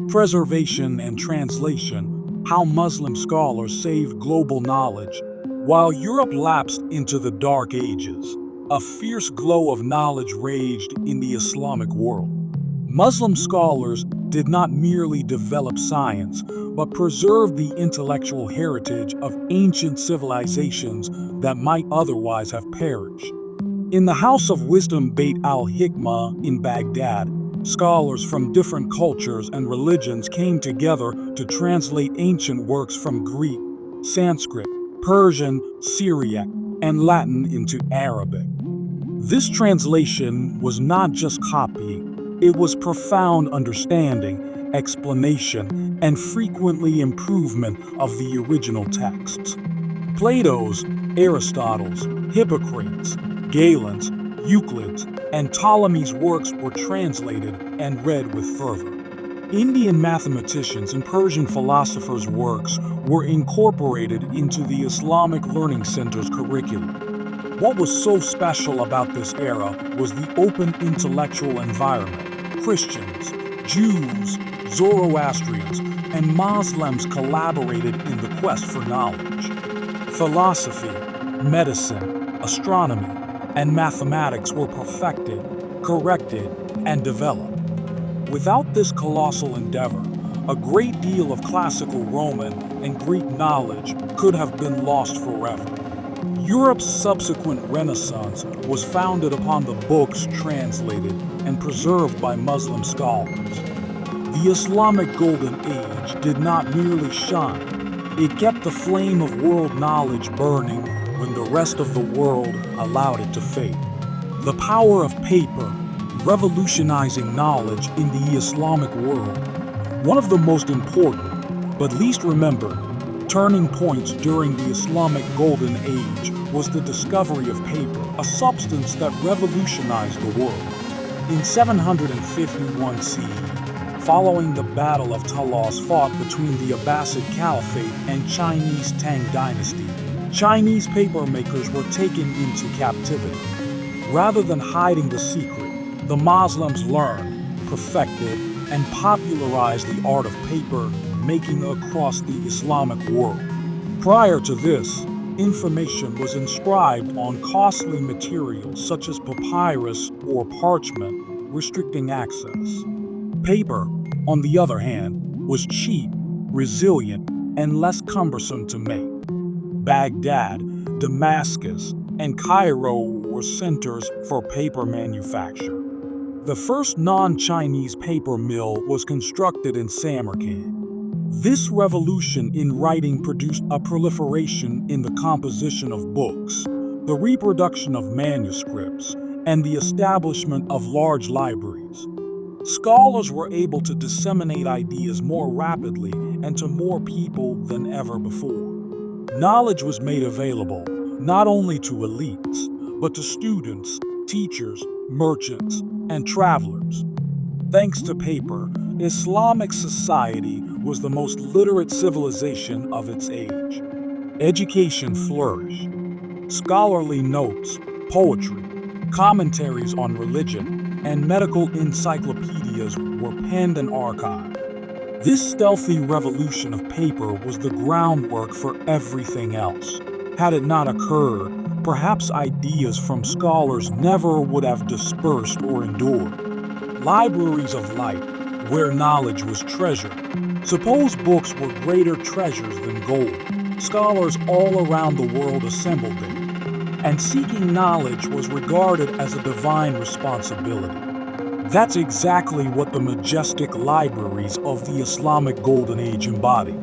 Preservation and translation: how Muslim scholars saved global knowledge. While Europe lapsed into the Dark Ages, a fierce glow of knowledge raged in the Islamic world. Muslim scholars did not merely develop science, but preserved the intellectual heritage of ancient civilizations that might otherwise have perished. In the House of Wisdom Beit al-Hikmah in Baghdad, scholars from different cultures and religions came together to translate ancient works from Greek, Sanskrit, Persian, Syriac, and Latin into Arabic. This translation was not just copying, it was profound understanding, explanation, and frequently improvement of the original texts. Plato's, Aristotle's, Hippocrates, Galen's, Euclid's, and Ptolemy's works were translated and read with fervor. Indian mathematicians and Persian philosophers' works were incorporated into the Islamic Learning Center's curriculum. What was so special about this era was the open intellectual environment. Christians, Jews, Zoroastrians, and Muslims collaborated in the quest for knowledge. Philosophy, medicine, astronomy, and mathematics were perfected, corrected, and developed. Without this colossal endeavor, a great deal of classical Roman and Greek knowledge could have been lost forever. Europe's subsequent Renaissance was founded upon the books translated and preserved by Muslim scholars. The Islamic Golden Age did not merely shine, it kept the flame of world knowledge burning when the rest of the world allowed it to fade. The power of paper, revolutionizing knowledge in the Islamic world. One of the most important, but least remembered, turning points during the Islamic Golden Age was the discovery of paper, a substance that revolutionized the world. In 751 CE, following the Battle of Talas fought between the Abbasid Caliphate and Chinese Tang Dynasty, Chinese papermakers were taken into captivity. Rather than hiding the secret, the Muslims learned, perfected, and popularized the art of paper making across the Islamic world. Prior to this, information was inscribed on costly materials such as papyrus or parchment, restricting access. Paper, on the other hand, was cheap, resilient, and less cumbersome to make. Baghdad, Damascus, and Cairo were centers for paper manufacture. The first non-Chinese paper mill was constructed in Samarkand. This revolution in writing produced a proliferation in the composition of books, the reproduction of manuscripts, and the establishment of large libraries. Scholars were able to disseminate ideas more rapidly and to more people than ever before. Knowledge was made available not only to elites, but to students, teachers, merchants, and travelers. Thanks to paper, Islamic society was the most literate civilization of its age. Education flourished. Scholarly notes, poetry, commentaries on religion, and medical encyclopedias were penned and archived. This stealthy revolution of paper was the groundwork for everything else. Had it not occurred, perhaps ideas from scholars never would have dispersed or endured. Libraries of light, where knowledge was treasured. Suppose books were greater treasures than gold. Scholars all around the world assembled there, and seeking knowledge was regarded as a divine responsibility. That's exactly what the majestic libraries of the Islamic Golden Age embodied.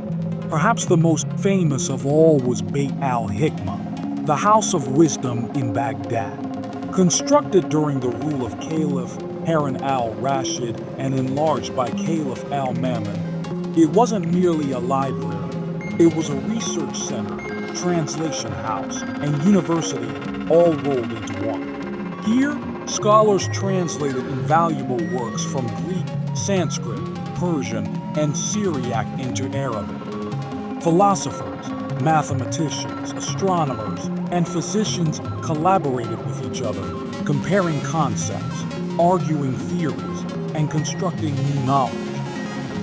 Perhaps the most famous of all was Beit al-Hikmah, the House of Wisdom in Baghdad. Constructed during the rule of Caliph Harun al-Rashid and enlarged by Caliph al-Mamun, it wasn't merely a library, it was a research center, translation house, and university all rolled into one. Here, scholars translated invaluable works from Greek, Sanskrit, Persian, and Syriac into Arabic. Philosophers, mathematicians, astronomers, and physicians collaborated with each other, comparing concepts, arguing theories, and constructing new knowledge.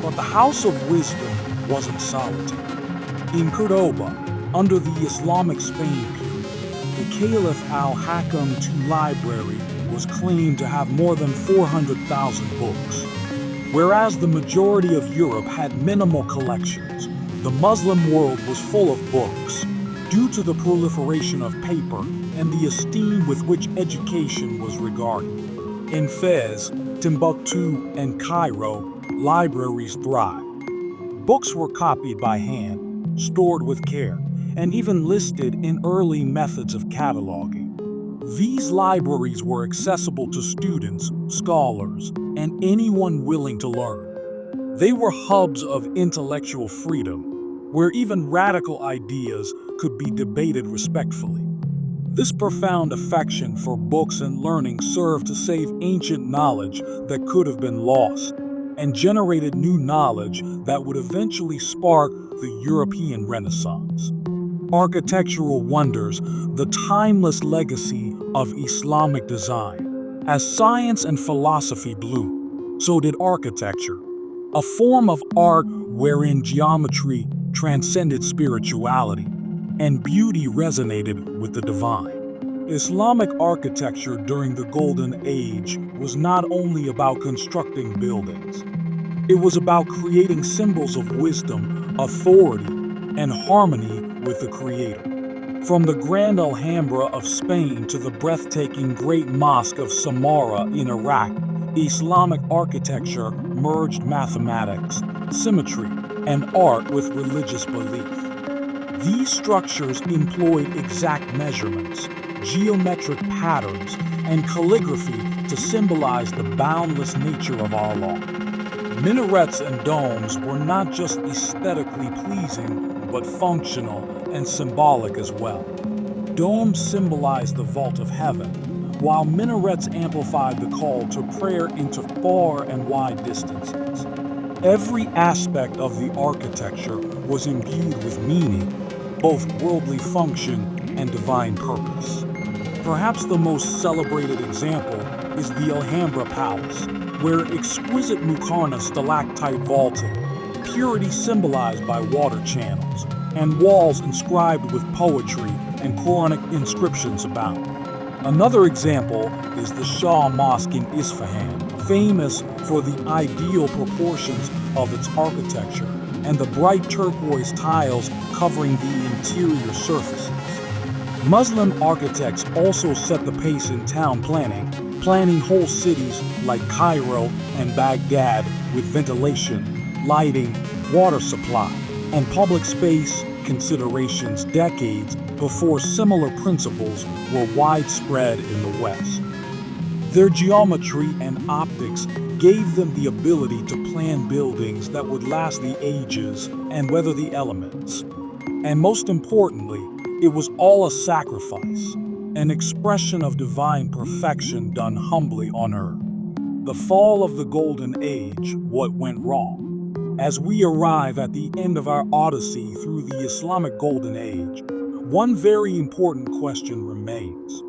But the House of Wisdom wasn't solitary. In Cordoba, under the Islamic Spain period, the Caliph al-Hakam II library was claimed to have more than 400,000 books. Whereas the majority of Europe had minimal collections, the Muslim world was full of books, due to the proliferation of paper and the esteem with which education was regarded. In Fez, Timbuktu, and Cairo, libraries thrived. Books were copied by hand, stored with care, and even listed in early methods of cataloging. These libraries were accessible to students, scholars, and anyone willing to learn. They were hubs of intellectual freedom, where even radical ideas could be debated respectfully. This profound affection for books and learning served to save ancient knowledge that could have been lost, and generated new knowledge that would eventually spark the European Renaissance. Architectural wonders, the timeless legacy of Islamic design. As science and philosophy bloomed, so did architecture, a form of art wherein geometry transcended spirituality and beauty resonated with the divine. Islamic architecture during the Golden Age was not only about constructing buildings, it was about creating symbols of wisdom, authority, and harmony with the Creator. From the Grand Alhambra of Spain to the breathtaking Great Mosque of Samarra in Iraq, Islamic architecture merged mathematics, symmetry, and art with religious belief. These structures employed exact measurements, geometric patterns, and calligraphy to symbolize the boundless nature of our law. Minarets and domes were not just aesthetically pleasing, but functional and symbolic as well. Domes symbolized the vault of heaven, while minarets amplified the call to prayer into far and wide distances. Every aspect of the architecture was imbued with meaning, both worldly function and divine purpose. Perhaps the most celebrated example is the Alhambra Palace, where exquisite Muqarna stalactite vaulting, purity symbolized by water channels, and walls inscribed with poetry and Quranic inscriptions abound. Another example is the Shah Mosque in Isfahan, famous for the ideal proportions of its architecture and the bright turquoise tiles covering the interior surfaces. Muslim architects also set the pace in town planning whole cities like Cairo and Baghdad with ventilation, lighting, water supply, and public space considerations decades before similar principles were widespread in the West. Their geometry and optics gave them the ability to plan buildings that would last the ages and weather the elements. And most importantly, it was all a sacrifice, an expression of divine perfection done humbly on earth. The fall of the Golden Age, what went wrong? As we arrive at the end of our odyssey through the Islamic Golden Age, one very important question remains.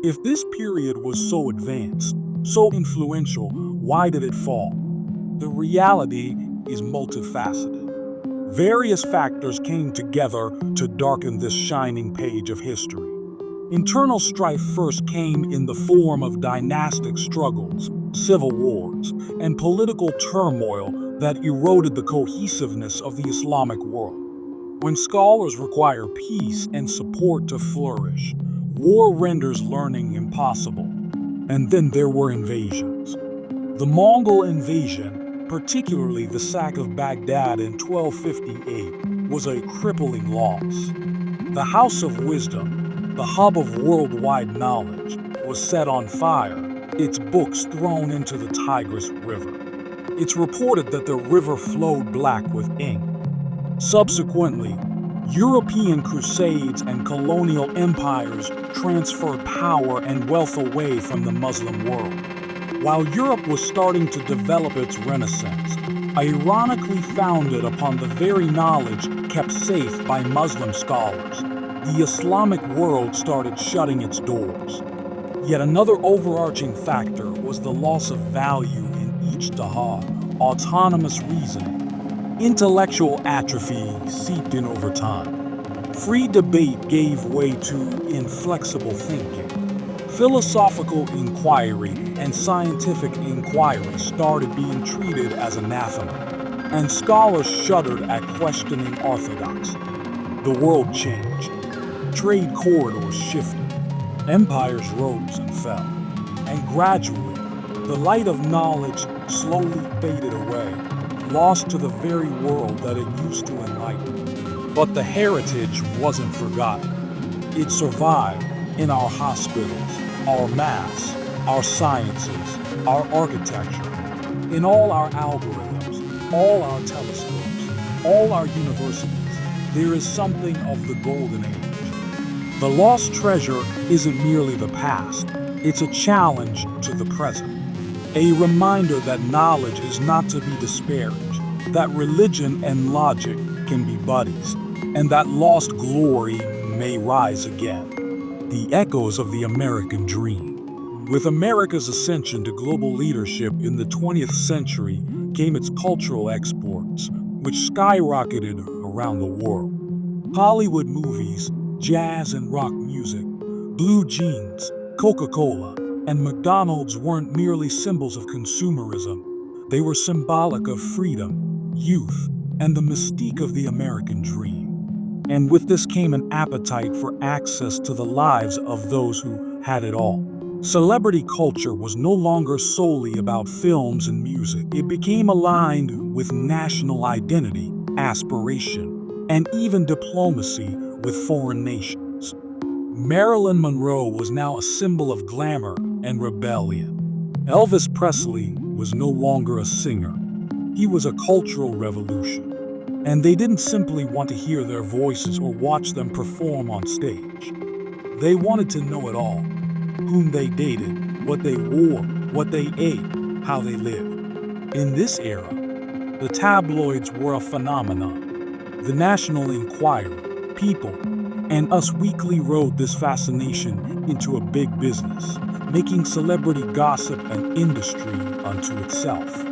If this period was so advanced, so influential, why did it fall? The reality is multifaceted. Various factors came together to darken this shining page of history. Internal strife first came in the form of dynastic struggles, civil wars, and political turmoil that eroded the cohesiveness of the Islamic world. When scholars require peace and support to flourish, war renders learning impossible. And then there were invasions. The Mongol invasion, particularly the sack of Baghdad in 1258, was a crippling loss. The House of Wisdom, the hub of worldwide knowledge, was set on fire, its books thrown into the Tigris River. It's reported that the river flowed black with ink. Subsequently, European crusades and colonial empires transferred power and wealth away from the Muslim world. While Europe was starting to develop its renaissance, ironically founded upon the very knowledge kept safe by Muslim scholars, the Islamic world started shutting its doors. Yet another overarching factor was the loss of value in ijtihad, autonomous reasoning. Intellectual atrophy seeped in over time. Free debate gave way to inflexible thinking. Philosophical inquiry and scientific inquiry started being treated as anathema, and scholars shuddered at questioning orthodoxy. The world changed. Trade corridors shifted. Empires rose and fell. And gradually, the light of knowledge slowly faded away, lost to the very world that it used to enlighten. But the heritage wasn't forgotten. It survived in our hospitals, our maths, our sciences, our architecture, in all our algorithms, all our telescopes, all our universities. There is something of the golden age. The lost treasure isn't merely the past, it's a challenge to the present. A reminder that knowledge is not to be disparaged, that religion and logic can be buddies, and that lost glory may rise again. The echoes of the American dream. With America's ascension to global leadership in the 20th century came its cultural exports, which skyrocketed around the world. Hollywood movies, jazz and rock music, blue jeans, Coca-Cola, and McDonald's weren't merely symbols of consumerism. They were symbolic of freedom, youth, and the mystique of the American dream. And with this came an appetite for access to the lives of those who had it all. Celebrity culture was no longer solely about films and music. It became aligned with national identity, aspiration, and even diplomacy with foreign nations. Marilyn Monroe was now a symbol of glamour and rebellion. Elvis Presley was no longer a singer. He was a cultural revolution. And they didn't simply want to hear their voices or watch them perform on stage. They wanted to know it all: whom they dated, what they wore, what they ate, how they lived. In this era, the tabloids were a phenomenon. The National Enquirer, People, and Us Weekly rode this fascination into a big business, making celebrity gossip an industry unto itself.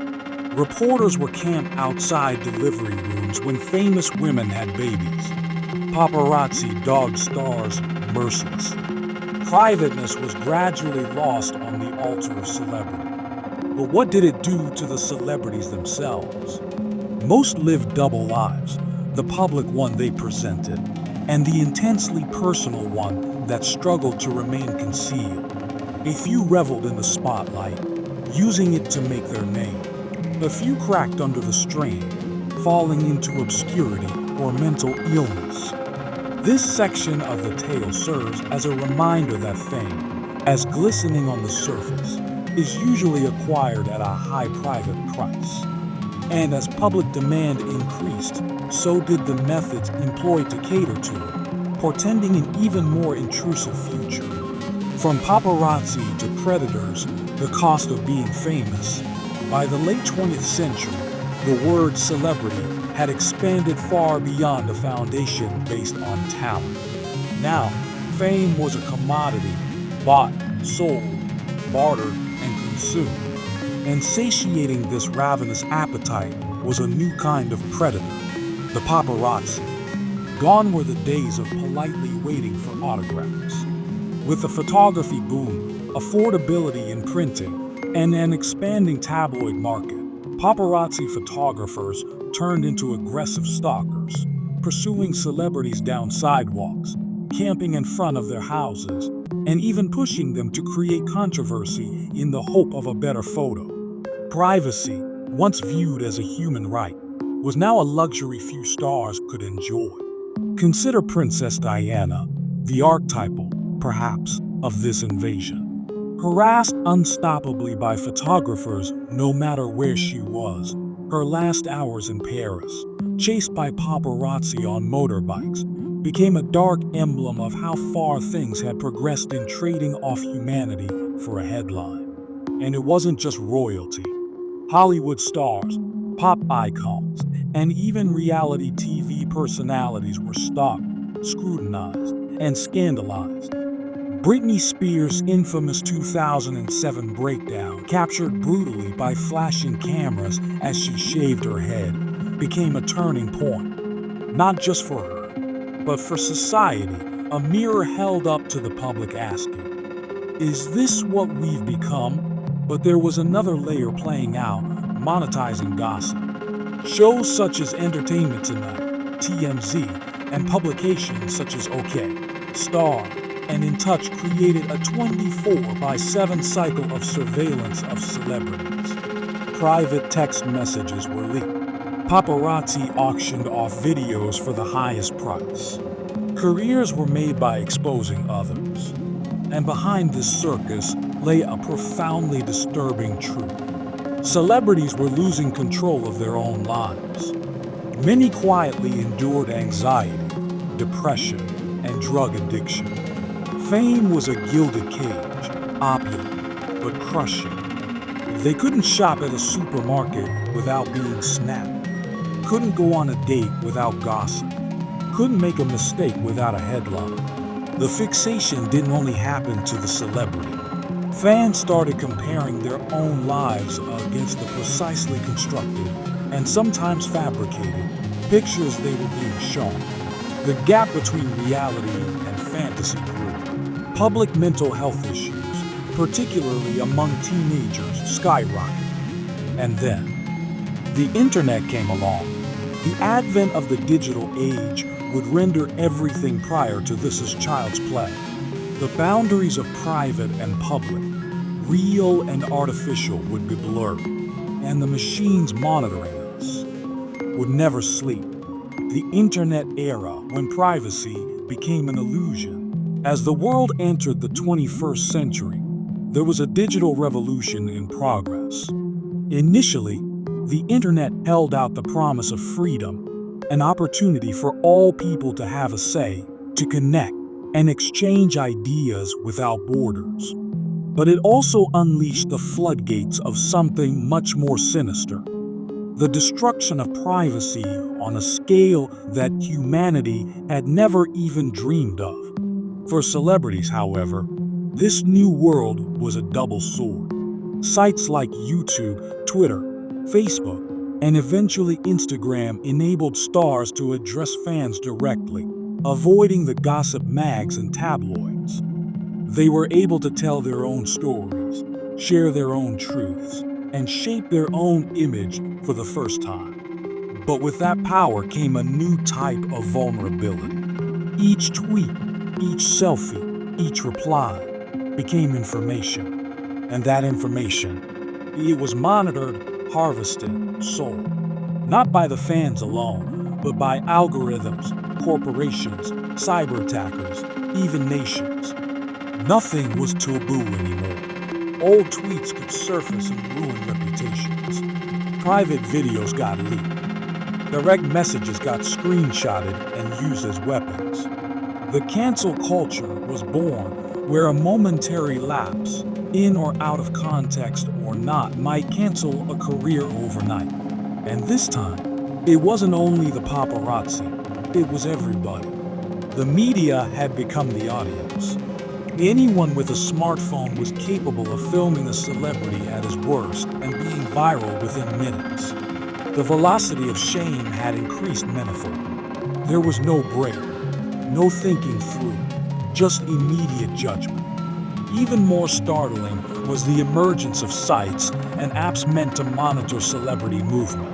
Reporters were camped outside delivery rooms when famous women had babies. Paparazzi dogged stars mercilessly. Privateness was gradually lost on the altar of celebrity. But what did it do to the celebrities themselves? Most lived double lives: the public one they presented, and the intensely personal one that struggled to remain concealed. A few reveled in the spotlight, using it to make their name. A few cracked under the strain, falling into obscurity or mental illness. This section of the tale serves as a reminder that fame, as glistening on the surface, is usually acquired at a high private price. And as public demand increased, so did the methods employed to cater to it, portending an even more intrusive future. From paparazzi to predators, the cost of being famous. By the late 20th century, the word celebrity had expanded far beyond a foundation based on talent. Now, fame was a commodity, bought, sold, bartered, and consumed. And satiating this ravenous appetite was a new kind of predator, the paparazzi. Gone were the days of politely waiting for autographs. With the photography boom, affordability in printing, and an expanding tabloid market, paparazzi photographers turned into aggressive stalkers, pursuing celebrities down sidewalks, camping in front of their houses, and even pushing them to create controversy in the hope of a better photo. Privacy, once viewed as a human right, was now a luxury few stars could enjoy. Consider Princess Diana, the archetypal, perhaps, of this invasion. Harassed unstoppably by photographers no matter where she was, her last hours in Paris, chased by paparazzi on motorbikes, became a dark emblem of how far things had progressed in trading off humanity for a headline. And it wasn't just royalty. Hollywood stars, pop icons, and even reality TV personalities were stalked, scrutinized, and scandalized. Britney Spears' infamous 2007 breakdown, captured brutally by flashing cameras as she shaved her head, became a turning point, not just for her, but for society, a mirror held up to the public asking, is this what we've become? But there was another layer playing out, monetizing gossip. Shows such as Entertainment Tonight, TMZ, and publications such as OK, Star, and In Touch created a 24/7 cycle of surveillance of celebrities. Private text messages were leaked. Paparazzi auctioned off videos for the highest price. Careers were made by exposing others. And behind this circus lay a profoundly disturbing truth. Celebrities were losing control of their own lives. Many quietly endured anxiety, depression, and drug addiction. Fame was a gilded cage, opulent, but crushing. They couldn't shop at a supermarket without being snapped. Couldn't go on a date without gossip. Couldn't make a mistake without a headline. The fixation didn't only happen to the celebrity. Fans started comparing their own lives against the precisely constructed, and sometimes fabricated, pictures they were being shown. The gap between reality and fantasy grew. Public mental health issues, particularly among teenagers, skyrocketed. And then, the internet came along. The advent of the digital age would render everything prior to this as child's play. The boundaries of private and public, real and artificial, would be blurred, and the machines monitoring us would never sleep. The internet era, when privacy became an illusion. As the world entered the 21st century, there was a digital revolution in progress. Initially, the internet held out the promise of freedom, an opportunity for all people to have a say, to connect, and exchange ideas without borders. But it also unleashed the floodgates of something much more sinister. The destruction of privacy on a scale that humanity had never even dreamed of. For celebrities, however, this new world was a double sword. Sites like YouTube, Twitter, Facebook, and eventually Instagram enabled stars to address fans directly, avoiding the gossip mags and tabloids. They were able to tell their own stories, share their own truths, and shape their own image for the first time. But with that power came a new type of vulnerability. Each tweet, each selfie, each reply became information. And that information, it was monitored, harvested, sold. Not by the fans alone, but by algorithms, corporations, cyber attackers, even nations. Nothing was taboo anymore. Old tweets could surface and ruin reputations. Private videos got leaked. Direct messages got screenshotted and used as weapons. The cancel culture was born, where a momentary lapse, in or out of context or not, might cancel a career overnight. And this time, it wasn't only the paparazzi, it was everybody. The media had become the audience. Anyone with a smartphone was capable of filming a celebrity at his worst and being viral within minutes. The velocity of shame had increased manifold. There was no break, no thinking through, just immediate judgment. Even more startling was the emergence of sites and apps meant to monitor celebrity movement.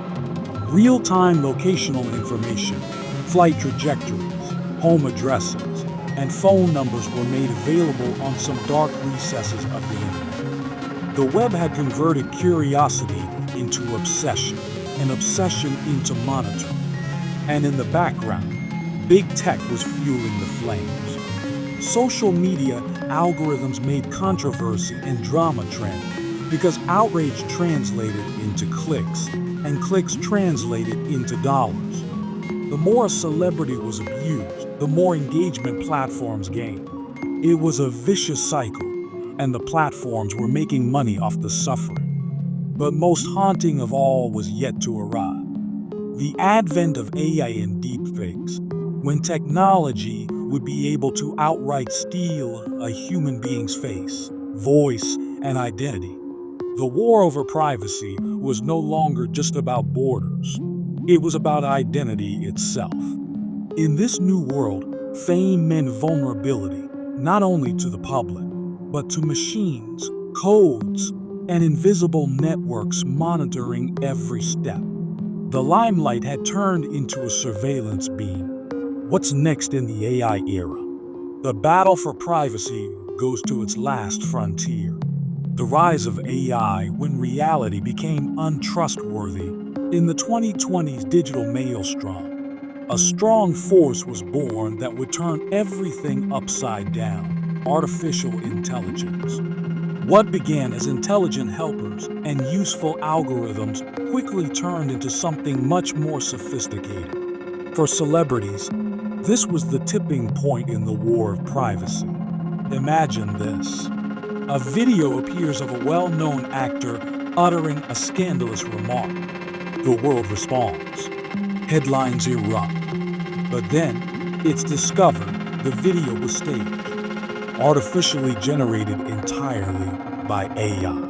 Real-time locational information, flight trajectories, home addresses, and phone numbers were made available on some dark recesses of the internet. The web had converted curiosity into obsession, and obsession into monitoring. And in the background, big tech was fueling the flames. Social media algorithms made controversy and drama trend because outrage translated into clicks, and clicks translated into dollars. The more a celebrity was abused, the more engagement platforms gained. It was a vicious cycle, and the platforms were making money off the suffering. But most haunting of all was yet to arrive. The advent of AI and deepfakes, when technology would be able to outright steal a human being's face, voice, and identity. The war over privacy was no longer just about borders. It was about identity itself. In this new world, fame meant vulnerability, not only to the public, but to machines, codes, and invisible networks monitoring every step. The limelight had turned into a surveillance beam. What's next in the AI era? The battle for privacy goes to its last frontier. The rise of AI when reality became untrustworthy. In the 2020s digital maelstrom, a strong force was born that would turn everything upside down: artificial intelligence. What began as intelligent helpers and useful algorithms quickly turned into something much more sophisticated. For celebrities, this was the tipping point in the war of privacy. Imagine this. A video appears of a well-known actor uttering a scandalous remark. The world responds. Headlines erupt. But then, it's discovered the video was staged, artificially generated entirely by AI.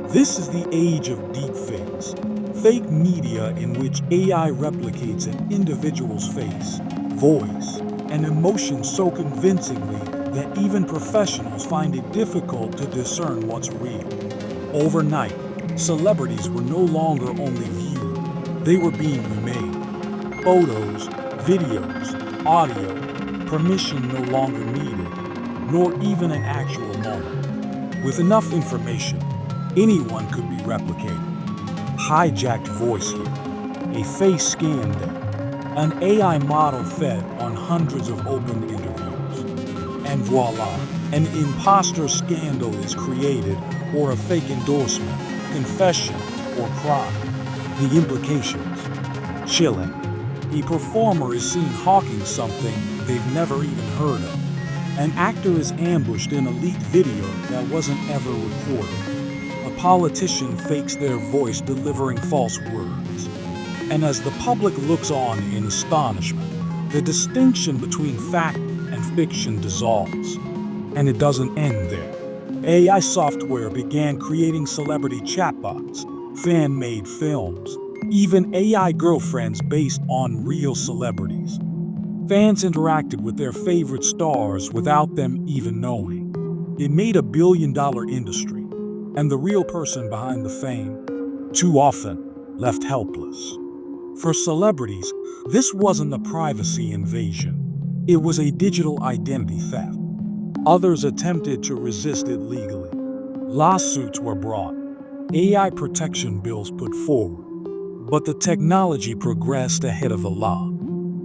This is the age of deepfakes, fake media in which AI replicates an individual's face, voice, and emotion so convincingly that even professionals find it difficult to discern what's real. Overnight, celebrities were no longer only viewed, they were being remade. Photos, videos, audio, permission no longer needed, nor even an actual moment. With enough information, anyone could be replicated. Hijacked voice here, a face scan there, an AI model fed on hundreds of open interviews. And voila, an imposter scandal is created, or a fake endorsement, confession, or crime. The implications: chilling. A performer is seen hawking something they've never even heard of. An actor is ambushed in a leaked video that wasn't ever recorded. A politician fakes their voice delivering false words. And as the public looks on in astonishment, the distinction between fact and fiction dissolves. And it doesn't end there. AI software began creating celebrity chatbots, fan-made films, even AI girlfriends based on real celebrities. Fans interacted with their favorite stars without them even knowing. It made a billion-dollar industry, and the real person behind the fame, too often, left helpless. For celebrities, this wasn't a privacy invasion. It was a digital identity theft. Others attempted to resist it legally. Lawsuits were brought, AI protection bills put forward. But the technology progressed ahead of the law.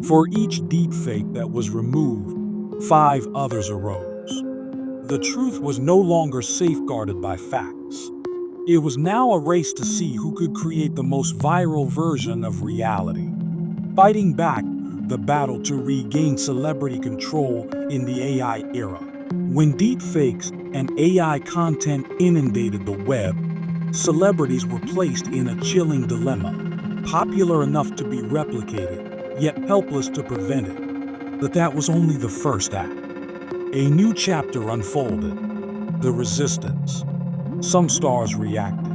For each deepfake that was removed, 5 others arose. The truth was no longer safeguarded by facts. It was now a race to see who could create the most viral version of reality. Fighting back, the battle to regain celebrity control in the AI era. When deepfakes and AI content inundated the web, celebrities were placed in a chilling dilemma. Popular enough to be replicated, yet helpless to prevent it. But that was only the first act. A new chapter unfolded: the resistance. Some stars reacted.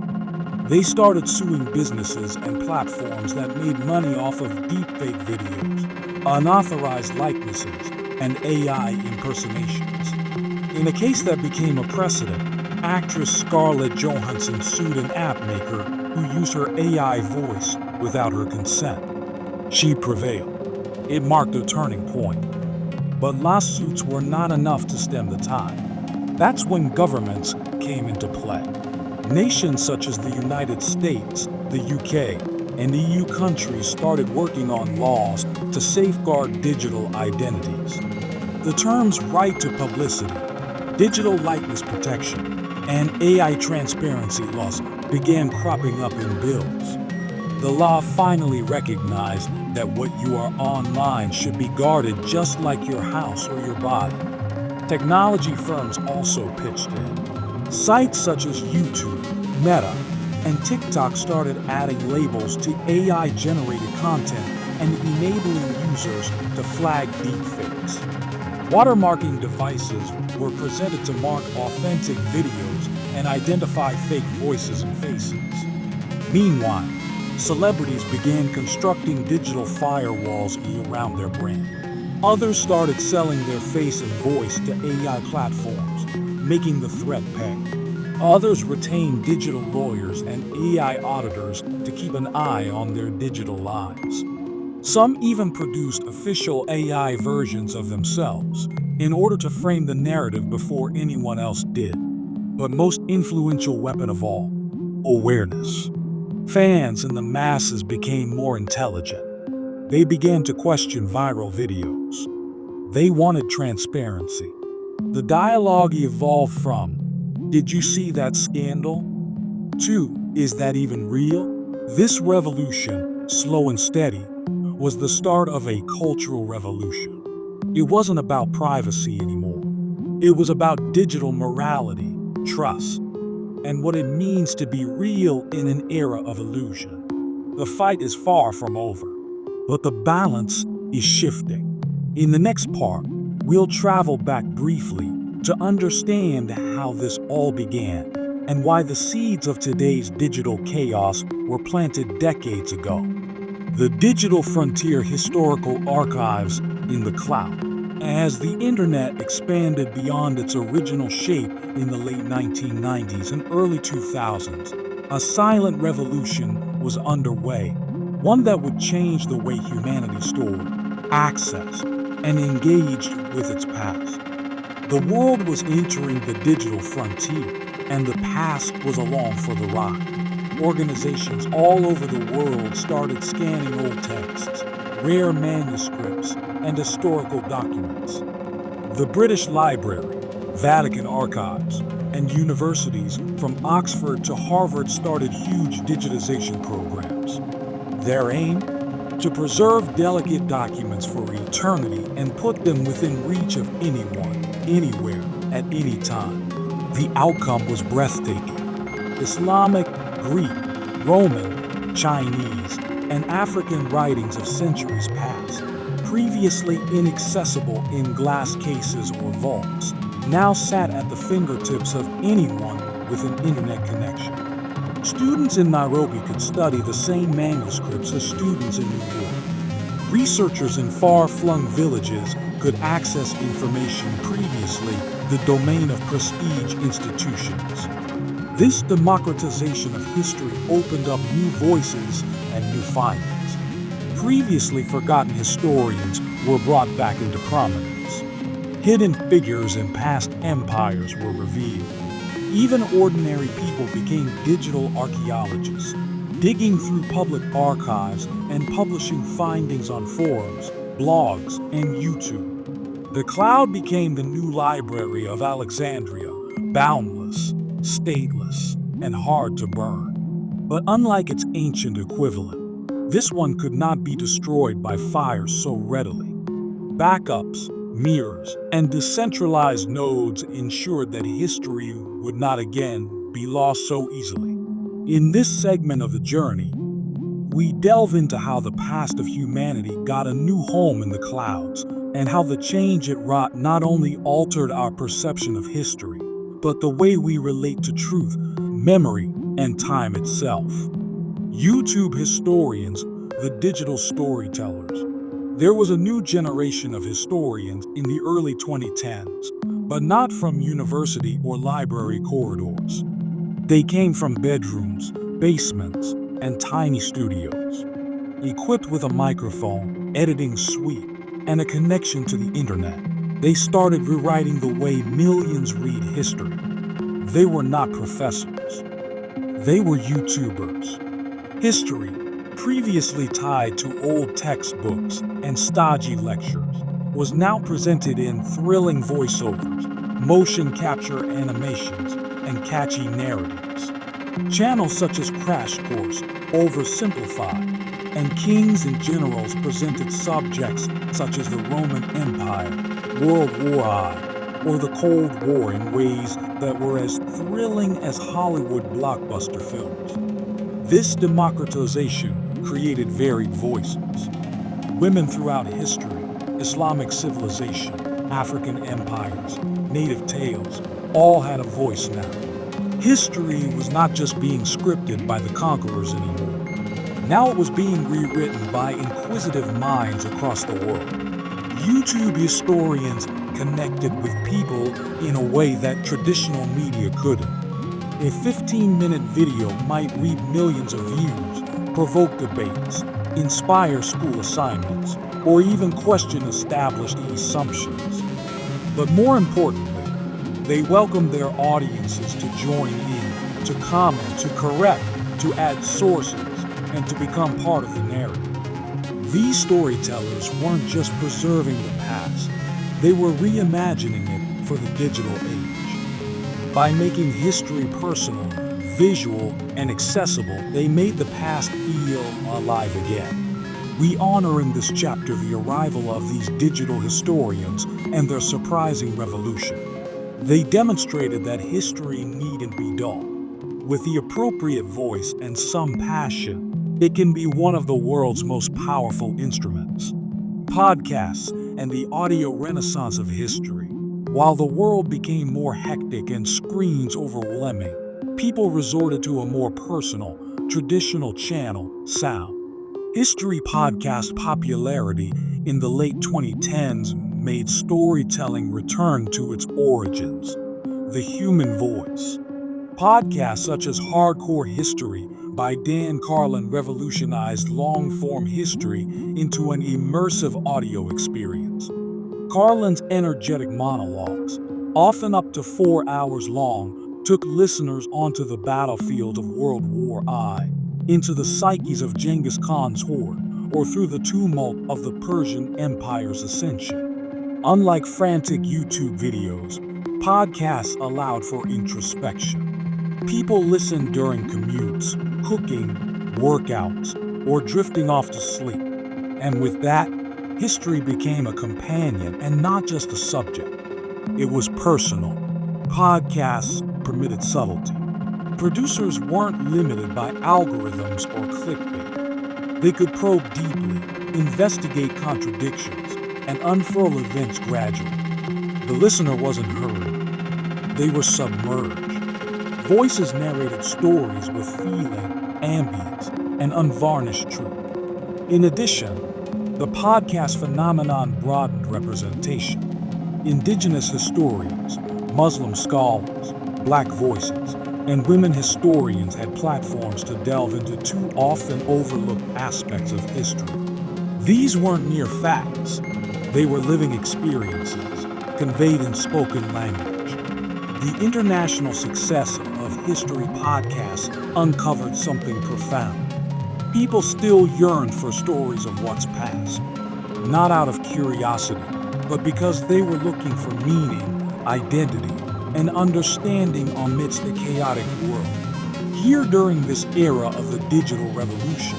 They started suing businesses and platforms that made money off of deepfake videos, unauthorized likenesses, and AI impersonations. In a case that became a precedent, actress Scarlett Johansson sued an app maker who used her AI voice without her consent. She prevailed. It marked a turning point. But lawsuits were not enough to stem the tide. That's when governments came into play. Nations such as the United States, the UK, and EU countries started working on laws to safeguard digital identities. The terms right to publicity, digital likeness protection, and AI transparency laws began cropping up in bills. The law finally recognized that what you are online should be guarded just like your house or your body. Technology firms also pitched in. Sites such as YouTube, Meta, and TikTok started adding labels to AI-generated content and enabling users to flag deepfakes. Watermarking devices were presented to mark authentic videos and identify fake voices and faces. Meanwhile, celebrities began constructing digital firewalls around their brand. Others started selling their face and voice to AI platforms, making the threat pay. Others retained digital lawyers and AI auditors to keep an eye on their digital lives. Some even produced official AI versions of themselves in order to frame the narrative before anyone else did. But most influential weapon of all, awareness. Fans and the masses became more intelligent. They began to question viral videos. They wanted transparency. The dialogue evolved from, "Did you see that scandal?" to, "Is that even real?" This revolution, slow and steady, was the start of a cultural revolution. It wasn't about privacy anymore. It was about digital morality, trust, and what it means to be real in an era of illusion. The fight is far from over, but the balance is shifting. In the next part, we'll travel back briefly to understand how this all began and why the seeds of today's digital chaos were planted decades ago. The Digital Frontier Historical Archives in the Cloud. As the internet expanded beyond its original shape in the late 1990s and early 2000s, a silent revolution was underway, one that would change the way humanity stored, accessed, and engaged with its past. The world was entering the digital frontier, and the past was along for the ride. Organizations all over the world started scanning old texts, rare manuscripts, and historical documents. The British Library, Vatican Archives, and universities from Oxford to Harvard started huge digitization programs. Their aim? To preserve delicate documents for eternity and put them within reach of anyone, anywhere, at any time. The outcome was breathtaking. Islamic, Greek, Roman, Chinese, and African writings of centuries past, previously inaccessible in glass cases or vaults, now sat at the fingertips of anyone with an internet connection. Students in Nairobi could study the same manuscripts as students in New York. Researchers in far-flung villages could access information previously the domain of prestige institutions. This democratization of history opened up new voices and new findings. Previously forgotten historians were brought back into prominence. Hidden figures in past empires were revealed. Even ordinary people became digital archaeologists, digging through public archives and publishing findings on forums, blogs, and YouTube. The cloud became the new library of Alexandria, boundless, stateless, and hard to burn. But unlike its ancient equivalent, this one could not be destroyed by fire so readily. Backups, mirrors, and decentralized nodes ensured that history would not again be lost so easily. In this segment of the journey, we delve into how the past of humanity got a new home in the clouds, and how the change it wrought not only altered our perception of history, but the way we relate to truth, memory, and time itself. YouTube historians, the digital storytellers. There was a new generation of historians in the early 2010s, but not from university or library corridors. They came from bedrooms, basements, and tiny studios. Equipped with a microphone, editing suite, and a connection to the internet, they started rewriting the way millions read history. They were not professors. They were YouTubers. History, previously tied to old textbooks and stodgy lectures, was now presented in thrilling voiceovers, motion capture animations, and catchy narratives. Channels such as Crash Course, Oversimplified, and Kings and Generals presented subjects such as the Roman Empire, World War I, or the Cold War in ways that were as thrilling as Hollywood blockbuster films. This democratization created varied voices. Women throughout history, Islamic civilization, African empires, native tales, all had a voice now. History was not just being scripted by the conquerors anymore. Now it was being rewritten by inquisitive minds across the world. YouTube historians connected with people in a way that traditional media couldn't. A 15-minute video might reach millions of views, provoke debates, inspire school assignments, or even question established assumptions. But more importantly, they welcomed their audiences to join in, to comment, to correct, to add sources, and to become part of the narrative. These storytellers weren't just preserving the past, they were reimagining it for the digital age. By making history personal, visual, and accessible, they made the past feel alive again. We honor in this chapter the arrival of these digital historians and their surprising revolution. They demonstrated that history needn't be dull. With the appropriate voice and some passion, it can be one of the world's most powerful instruments. Podcasts and the audio renaissance of history. While the world became more hectic and screens overwhelming, people resorted to a more personal, traditional channel, sound. History podcast popularity in the late 2010s made storytelling return to its origins, the human voice. Podcasts such as Hardcore History by Dan Carlin revolutionized long-form history into an immersive audio experience. Carlin's energetic monologues, often up to 4 hours long, took listeners onto the battlefield of World War I, into the psyches of Genghis Khan's horde, or through the tumult of the Persian Empire's ascension. Unlike frantic YouTube videos, podcasts allowed for introspection. People listened during commutes, cooking, workouts, or drifting off to sleep. And with that, history became a companion and not just a subject. It was personal. Podcasts permitted subtlety. Producers weren't limited by algorithms or clickbait. They could probe deeply, investigate contradictions, and unfurl events gradually. The listener wasn't hurried. They were submerged. Voices narrated stories with feeling, ambience, and unvarnished truth. In addition, the podcast phenomenon broadened representation. Indigenous historians, Muslim scholars, Black voices, and women historians had platforms to delve into two often overlooked aspects of history. These weren't mere facts. They were living experiences, conveyed in spoken language. The international success of history podcasts uncovered something profound. People still yearned for stories of what's past, not out of curiosity, but because they were looking for meaning, identity, and understanding amidst the chaotic world. Here during this era of the digital revolution,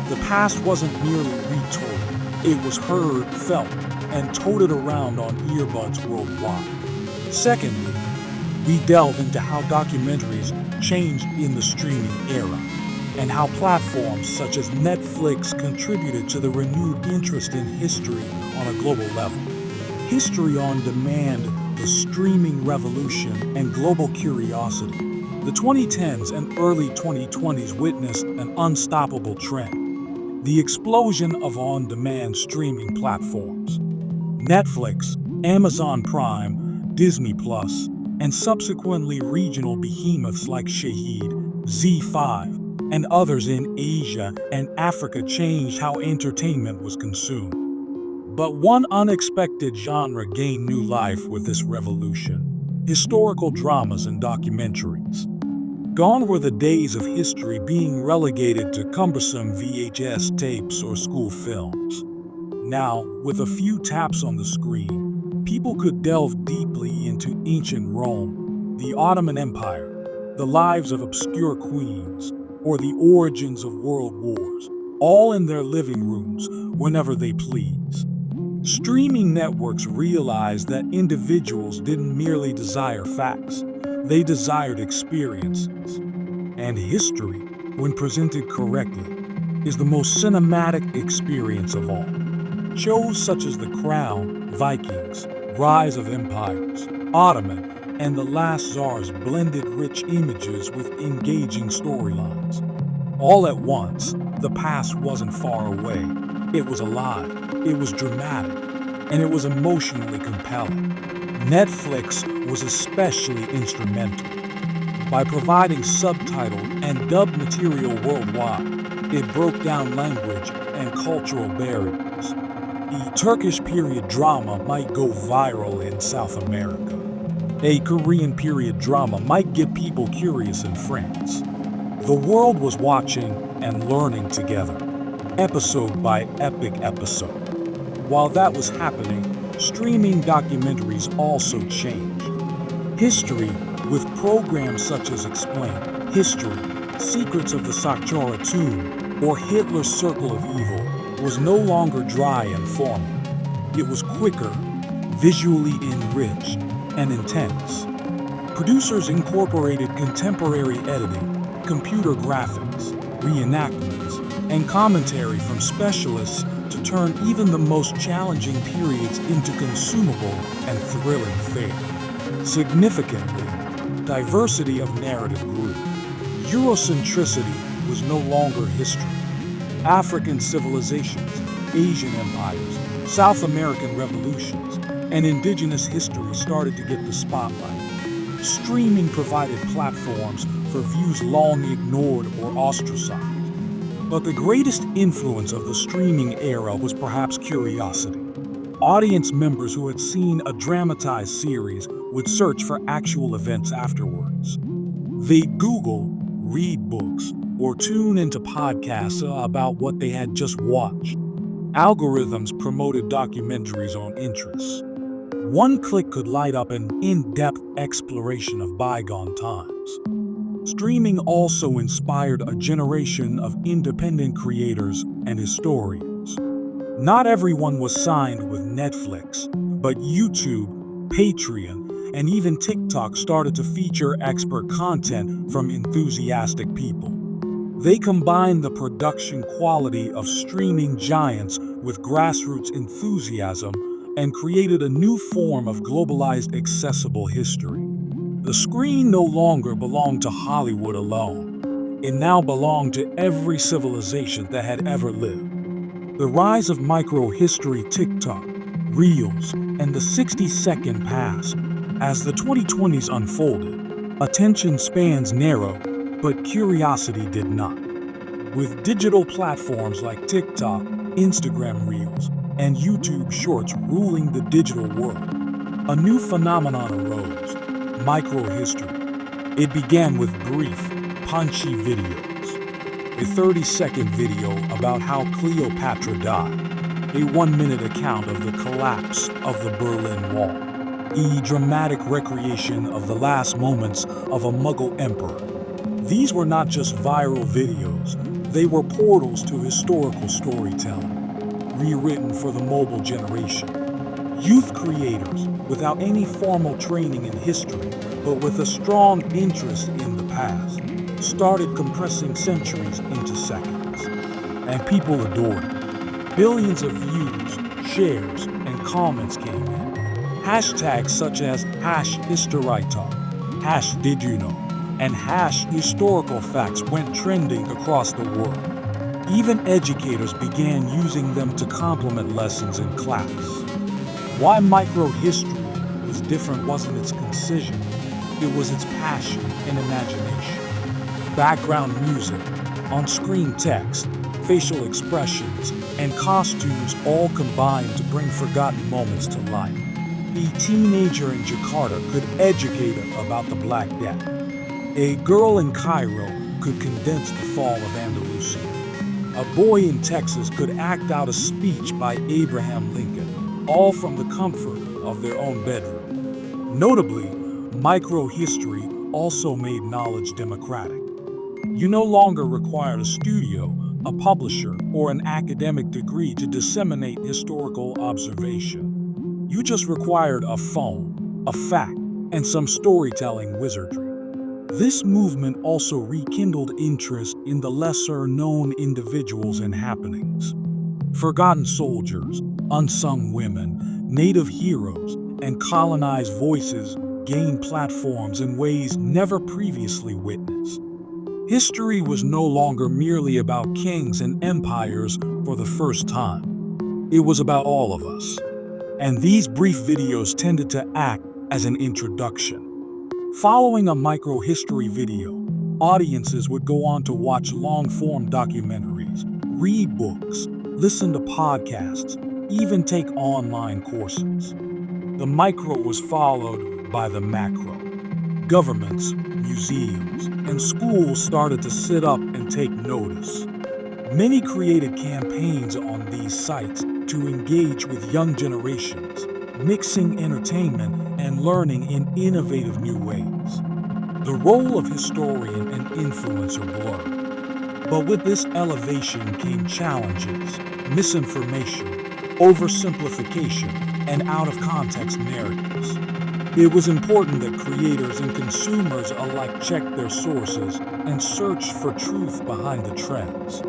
the past wasn't merely retold. It was heard, felt, and toted around on earbuds worldwide. Secondly, we delve into how documentaries changed in the streaming era, and how platforms such as Netflix contributed to the renewed interest in history on a global level. History on demand, the streaming revolution, and global curiosity. The 2010s and early 2020s witnessed an unstoppable trend: the explosion of on-demand streaming platforms. Netflix, Amazon Prime, Disney Plus, and subsequently regional behemoths like Shahid, Z5, and others in Asia and Africa changed how entertainment was consumed. But one unexpected genre gained new life with this revolution: historical dramas and documentaries. Gone were the days of history being relegated to cumbersome VHS tapes or school films. Now, with a few taps on the screen, people could delve deeply into ancient Rome, the Ottoman Empire, the lives of obscure queens, or the origins of world wars, all in their living rooms whenever they please. Streaming networks realized that individuals didn't merely desire facts, they desired experiences. And history, when presented correctly, is the most cinematic experience of all. Shows such as The Crown, Vikings, Rise of Empires, Ottoman, and the Last Tsars blended rich images with engaging storylines. All at once, the past wasn't far away. It was alive, it was dramatic, and it was emotionally compelling. Netflix was especially instrumental. By providing subtitled and dubbed material worldwide, it broke down language and cultural barriers. A Turkish period drama might go viral in South America. A Korean period drama might get people curious in France. The world was watching and learning together, episode by episode. While that was happening, streaming documentaries also changed. History, with programs such as Explain History, Secrets of the Saqqara Tomb, or Hitler's Circle of Evil, was no longer dry and formal. It was quicker, visually enriched, and intense. Producers incorporated contemporary editing, computer graphics, reenactments, and commentary from specialists to turn even the most challenging periods into consumable and thrilling fare. Significantly, diversity of narrative grew. Eurocentricity was no longer history. African civilizations, Asian empires, South American revolutions, and indigenous history started to get the spotlight. Streaming provided platforms for views long ignored or ostracized. But the greatest influence of the streaming era was perhaps curiosity. Audience members who had seen a dramatized series would search for actual events afterwards. They'd Google, read books, or tune into podcasts about what they had just watched. Algorithms promoted documentaries on interests. One click could light up an in-depth exploration of bygone times. Streaming also inspired a generation of independent creators and historians. Not everyone was signed with Netflix, but YouTube, Patreon, and even TikTok started to feature expert content from enthusiastic people. They combined the production quality of streaming giants with grassroots enthusiasm and created a new form of globalized accessible history. The screen no longer belonged to Hollywood alone. It now belonged to every civilization that had ever lived. The rise of micro-history TikTok, Reels, and the 60-second pass. As the 2020s unfolded, attention spans narrowed, but curiosity did not. With digital platforms like TikTok, Instagram Reels, and YouTube Shorts ruling the digital world, a new phenomenon arose: microhistory. It began with brief, punchy videos. A 30-second video about how Cleopatra died, a 1-minute account of the collapse of the Berlin Wall, a dramatic recreation of the last moments of a Mughal emperor. These were not just viral videos, they were portals to historical storytelling, rewritten for the mobile generation. Youth creators, without any formal training in history, but with a strong interest in the past, started compressing centuries into seconds. And people adored it. Billions of views, shares, and comments came in. Hashtags such as #HistorITalk, #DidYouKnow, and #Historical Facts went trending across the world. Even educators began using them to complement lessons in class. Why microhistory was different wasn't its concision, it was its passion and imagination. Background music, on-screen text, facial expressions, and costumes all combined to bring forgotten moments to life. A teenager in Jakarta could educate about the Black Death. A girl in Cairo could condense the fall of Andalusia. A boy in Texas could act out a speech by Abraham Lincoln, all from the comfort of their own bedroom. Notably, microhistory also made knowledge democratic. You no longer required a studio, a publisher, or an academic degree to disseminate historical observation. You just required a phone, a fact, and some storytelling wizardry. This movement also rekindled interest in the lesser-known individuals and happenings. Forgotten soldiers, unsung women, native heroes, and colonized voices gained platforms in ways never previously witnessed. History was no longer merely about kings and empires for the first time. It was about all of us. And these brief videos tended to act as an introduction. Following a micro-history video, audiences would go on to watch long-form documentaries, read books, listen to podcasts, even take online courses. The micro was followed by the macro. Governments, museums, and schools started to sit up and take notice. Many created campaigns on these sites to engage with young generations, mixing entertainment and learning in innovative new ways. The role of historian and influencer blurred. But with this elevation came challenges, misinformation, oversimplification, and out-of-context narratives. It was important that creators and consumers alike check their sources and search for truth behind the trends.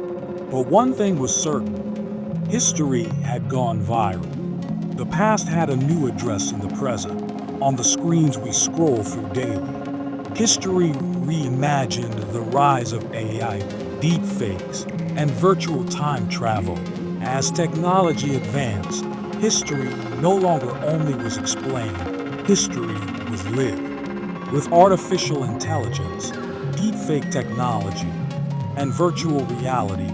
But one thing was certain: history had gone viral. The past had a new address in the present, on the screens we scroll through daily. History reimagined the rise of AI, deepfakes, and virtual time travel. As technology advanced, history no longer only was explained, history was lived. With artificial intelligence, deepfake technology, and virtual reality,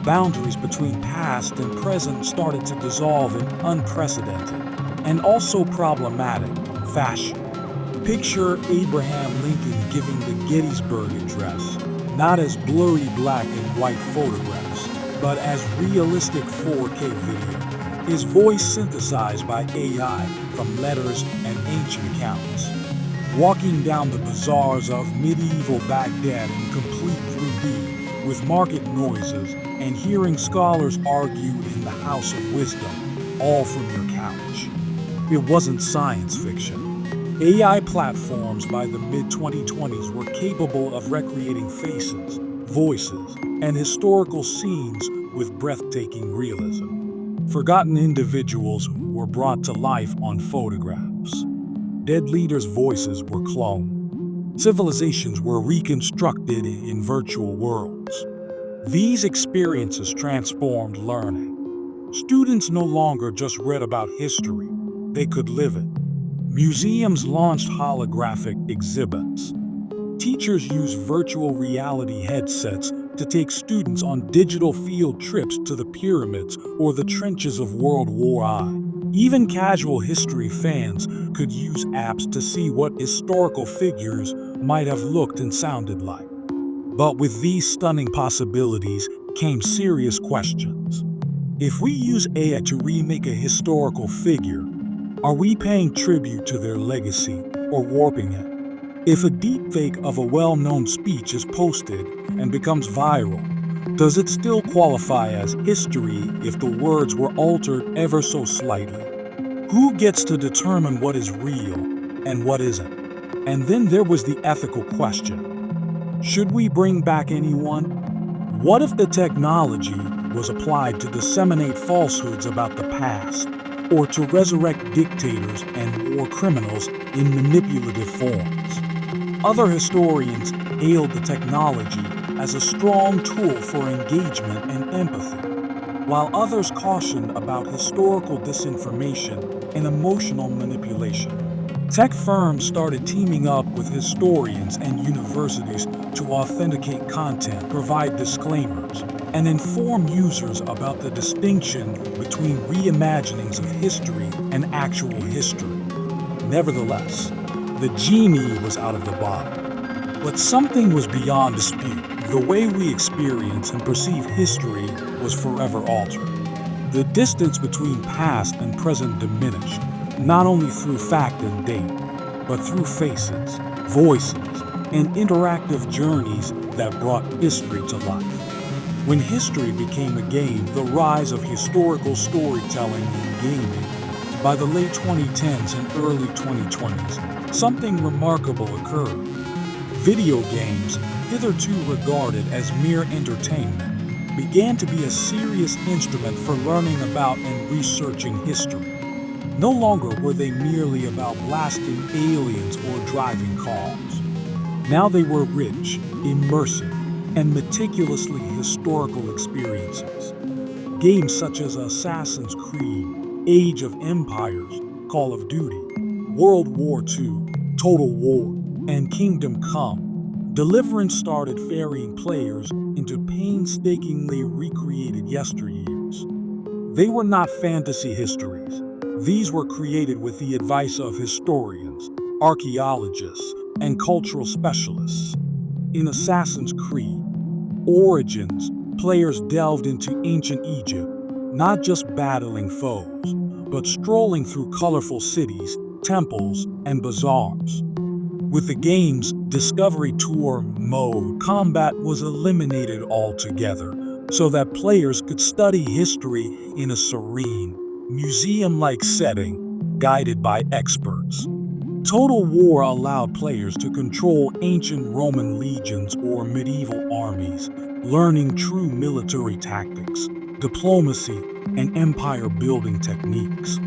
boundaries between past and present started to dissolve in unprecedented and also problematic fashion. Picture Abraham Lincoln giving the Gettysburg Address, not as blurry black and white photographs, but as realistic 4K video. His voice synthesized by AI from letters and ancient accounts. Walking down the bazaars of medieval Baghdad in complete 3D, with market noises and hearing scholars argue in the House of Wisdom, all from your couch. It wasn't science fiction. AI platforms by the mid-2020s were capable of recreating faces, voices, and historical scenes with breathtaking realism. Forgotten individuals were brought to life on photographs. Dead leaders' voices were cloned. Civilizations were reconstructed in virtual worlds. These experiences transformed learning. Students no longer just read about history, they could live it. Museums launched holographic exhibits. Teachers used virtual reality headsets to take students on digital field trips to the pyramids or the trenches of World War I. Even casual history fans could use apps to see what historical figures might have looked and sounded like. But with these stunning possibilities came serious questions. If we use AI to remake a historical figure, are we paying tribute to their legacy or warping it? If a deepfake of a well-known speech is posted and becomes viral, does it still qualify as history if the words were altered ever so slightly? Who gets to determine what is real and what isn't? And then there was the ethical question. Should we bring back anyone? What if the technology was applied to disseminate falsehoods about the past, or to resurrect dictators and war criminals in manipulative forms? Other historians hailed the technology as a strong tool for engagement and empathy, while others cautioned about historical disinformation and emotional manipulation. Tech firms started teaming up with historians and universities to authenticate content, provide disclaimers, and inform users about the distinction between reimaginings of history and actual history. Nevertheless, the genie was out of the bottle. But something was beyond dispute. The way we experience and perceive history was forever altered. The distance between past and present diminished, not only through fact and date, but through faces, voices, and interactive journeys that brought history to life. When history became a game, the rise of historical storytelling in gaming, by the late 2010s and early 2020s, something remarkable occurred. Video games, hitherto regarded as mere entertainment, began to be a serious instrument for learning about and researching history. No longer were they merely about blasting aliens or driving cars. Now they were rich, immersive, and meticulously historical experiences. Games such as Assassin's Creed, Age of Empires, Call of Duty, World War II, Total War, and Kingdom Come Deliverance started ferrying players into painstakingly recreated yesteryears. They were not fantasy histories. These were created with the advice of historians, archaeologists, and cultural specialists. In Assassin's Creed Origins, players delved into ancient Egypt, not just battling foes, but strolling through colorful cities, temples, and bazaars. With the game's Discovery Tour mode, combat was eliminated altogether so that players could study history in a serene, museum-like setting, guided by experts. Total War allowed players to control ancient Roman legions or medieval armies, learning true military tactics, diplomacy, and empire-building techniques.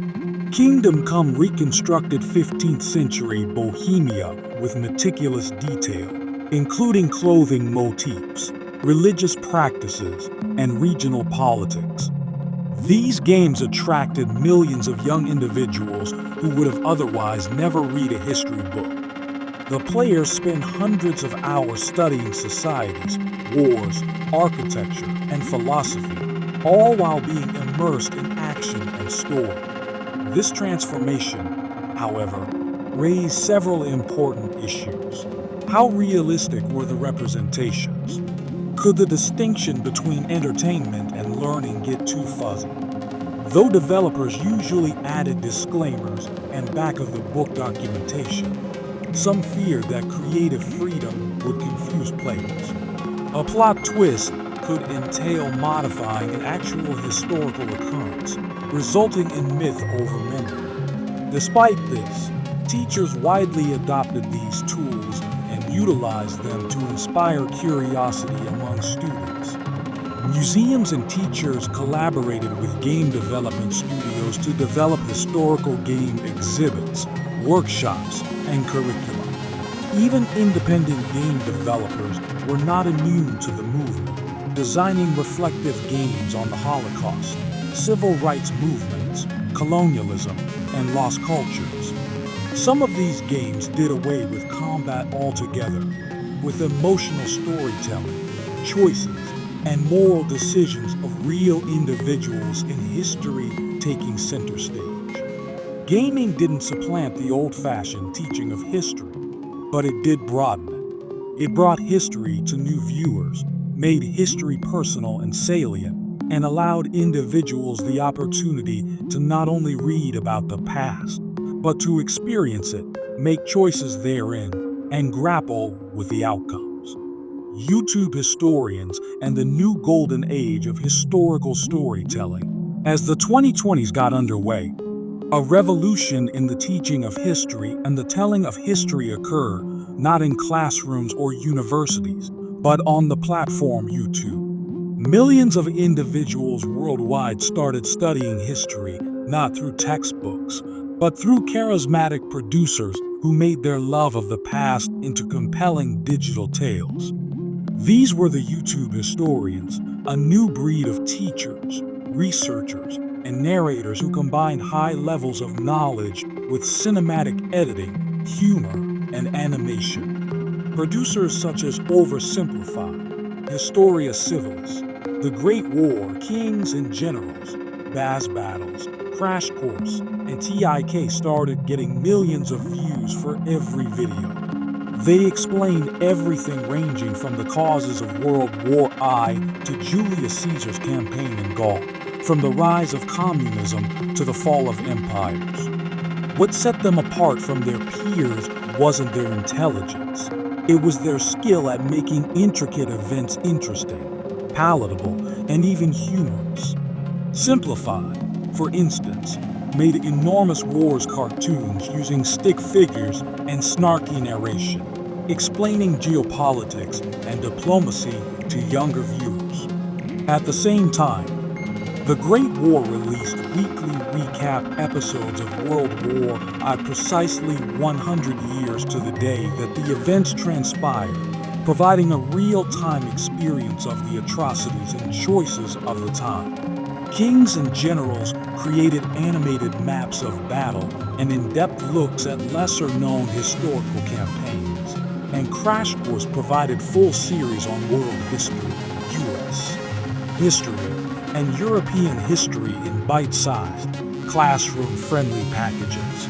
Kingdom Come reconstructed 15th century Bohemia with meticulous detail, including clothing motifs, religious practices, and regional politics. These games attracted millions of young individuals who would have otherwise never read a history book. The players spend hundreds of hours studying societies, wars, architecture, and philosophy, all while being immersed in action and story. This transformation, however, raised several important issues. How realistic were the representations? Could the distinction between entertainment and learning get too fuzzy? Though developers usually added disclaimers and back-of-the-book documentation, some feared that creative freedom would confuse players. A plot twist could entail modifying an actual historical occurrence, resulting in myth over memory. Despite this, teachers widely adopted these tools and utilized them to inspire curiosity among students. Museums and teachers collaborated with game development studios to develop historical game exhibits, workshops, and curricula. Even independent game developers were not immune to the movement, designing reflective games on the Holocaust, civil rights movements, colonialism, and lost cultures. Some of these games did away with combat altogether, with emotional storytelling, choices, and moral decisions of real individuals in history taking center stage. Gaming didn't supplant the old-fashioned teaching of history, but it did broaden it. It brought history to new viewers, made history personal and salient, and allowed individuals the opportunity to not only read about the past, but to experience it, make choices therein, and grapple with the outcomes. YouTube historians and the new golden age of historical storytelling. As the 2020s got underway, a revolution in the teaching of history and the telling of history occurred, not in classrooms or universities, but on the platform YouTube. Millions of individuals worldwide started studying history, not through textbooks, but through charismatic producers who made their love of the past into compelling digital tales. These were the YouTube historians, a new breed of teachers, researchers, and narrators who combined high levels of knowledge with cinematic editing, humor, and animation. Producers such as Oversimplified, Historia Civilis, The Great War, Kings and Generals, Bass Battles, Crash Course, and TIK started getting millions of views for every video. They explained everything ranging from the causes of World War I to Julius Caesar's campaign in Gaul, from the rise of communism to the fall of empires. What set them apart from their peers wasn't their intelligence. It was their skill at making intricate events interesting, palatable, and even humorous. Simplified, for instance, made enormous wars cartoons using stick figures and snarky narration, explaining geopolitics and diplomacy to younger viewers. At the same time, The Great War released weekly recap episodes of World War I precisely 100 years to the day that the events transpired, providing a real-time experience of the atrocities and choices of the time. Kings and Generals created animated maps of battle and in-depth looks at lesser-known historical campaigns, and Crash Course provided full series on world history, U.S. history, and European history in bite-sized, classroom-friendly packages.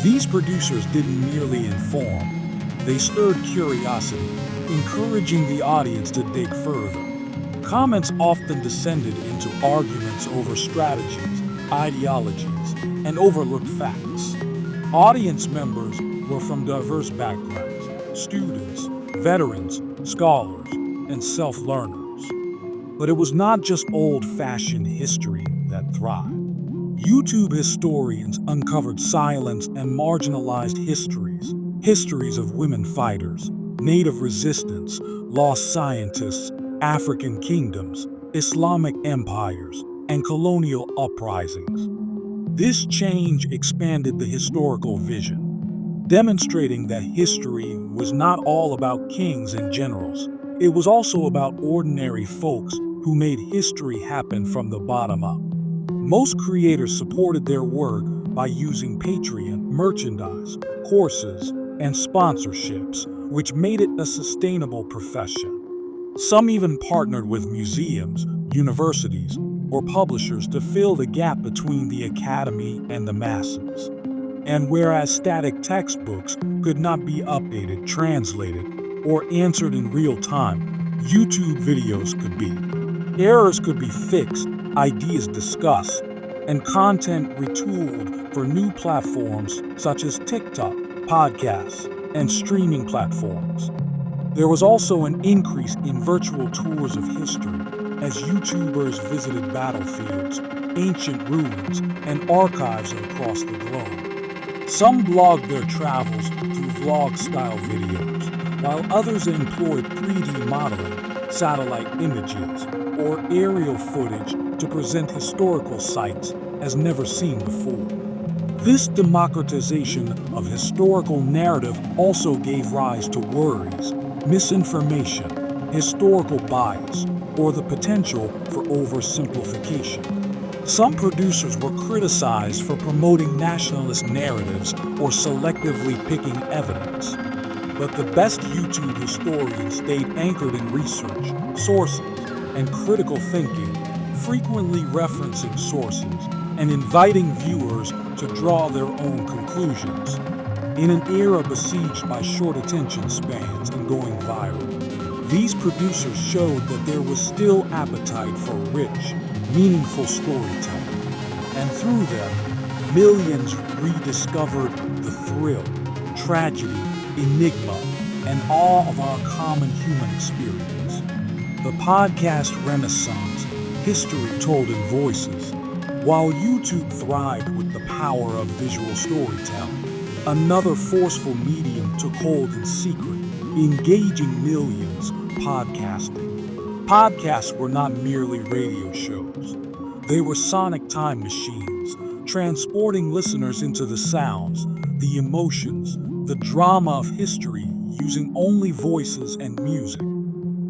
These producers didn't merely inform, they stirred curiosity, encouraging the audience to dig further. Comments often descended into arguments over strategies, ideologies, and overlooked facts. Audience members were from diverse backgrounds: students, veterans, scholars, and self-learners. But it was not just old-fashioned history that thrived. YouTube historians uncovered silenced and marginalized histories of women fighters, Native resistance, lost scientists, African kingdoms, Islamic empires, and colonial uprisings. This change expanded the historical vision, demonstrating that history was not all about kings and generals. It was also about ordinary folks who made history happen from the bottom up. Most creators supported their work by using Patreon, merchandise, courses, and sponsorships, which made it a sustainable profession. Some even partnered with museums, universities, or publishers to fill the gap between the academy and the masses. And whereas static textbooks could not be updated, translated, or answered in real time, YouTube videos could be. Errors could be fixed, ideas discussed, and content retooled for new platforms such as TikTok, podcasts, and streaming platforms. There was also an increase in virtual tours of history as YouTubers visited battlefields, ancient ruins, and archives across the globe. Some blogged their travels through vlog-style videos, while others employed 3D modeling, satellite images, or aerial footage to present historical sites as never seen before. This democratization of historical narrative also gave rise to worries, misinformation, historical bias, or the potential for oversimplification. Some producers were criticized for promoting nationalist narratives or selectively picking evidence. But the best YouTube historians stayed anchored in research, sources, and critical thinking, frequently referencing sources and inviting viewers to draw their own conclusions. In an era besieged by short attention spans and going viral, these producers showed that there was still appetite for rich, meaningful storytelling. And through them, millions rediscovered the thrill, tragedy, enigma, and awe of our common human experience. The podcast renaissance, history told in voices, while YouTube thrived with the power of visual storytelling. Another forceful medium took hold in secret, engaging millions: podcasting. Podcasts were not merely radio shows. They were sonic time machines, transporting listeners into the sounds, the emotions, the drama of history using only voices and music.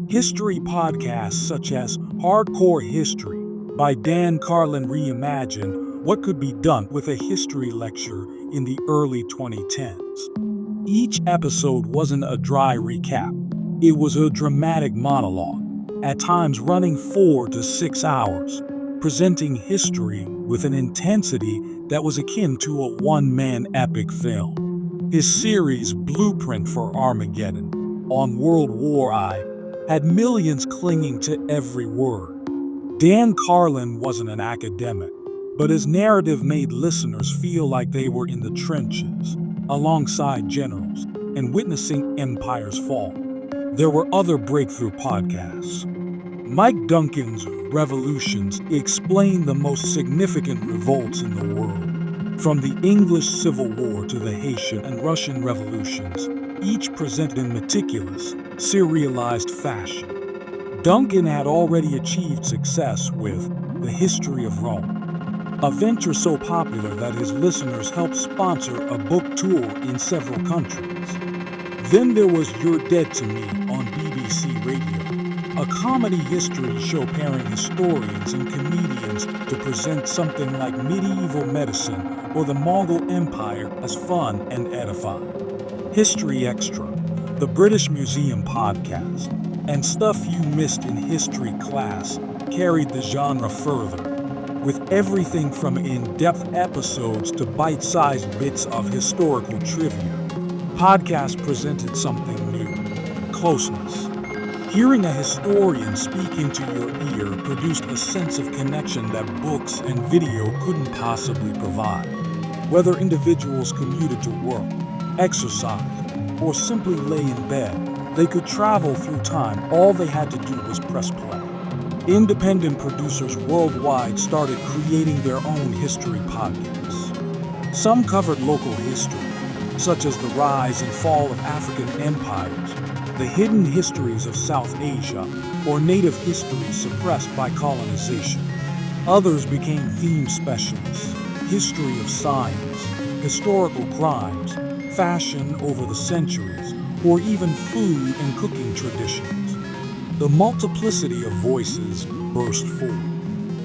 History podcasts such as Hardcore History by Dan Carlin reimagined what could be done with a history lecture in the early 2010s. Each episode wasn't a dry recap. It was a dramatic monologue, at times running 4 to 6 hours, presenting history with an intensity that was akin to a one-man epic film. His series Blueprint for Armageddon on World War I had millions clinging to every word. Dan Carlin wasn't an academic, but his narrative made listeners feel like they were in the trenches, alongside generals, and witnessing empires fall. There were other breakthrough podcasts. Mike Duncan's Revolutions explained the most significant revolts in the world, from the English Civil War to the Haitian and Russian revolutions, each presented in meticulous, serialized fashion. Duncan had already achieved success with The History of Rome, a venture so popular that his listeners helped sponsor a book tour in several countries. Then there was You're Dead to Me on BBC Radio, a comedy history show pairing historians and comedians to present something like medieval medicine or the Mongol Empire as fun and edifying. History Extra, the British Museum podcast, and Stuff You Missed in History Class carried the genre further, with everything from in-depth episodes to bite-sized bits of historical trivia. Podcast presented something new: closeness. Hearing a historian speak into your ear produced a sense of connection that books and video couldn't possibly provide. Whether individuals commuted to work, exercised, or simply lay in bed, they could travel through time. All they had to do was press play. Independent producers worldwide started creating their own history podcasts. Some covered local history, such as the rise and fall of African empires, the hidden histories of South Asia, or native histories suppressed by colonization. Others became theme specialists: history of science, historical crimes, fashion over the centuries, or even food and cooking traditions. The multiplicity of voices burst forth.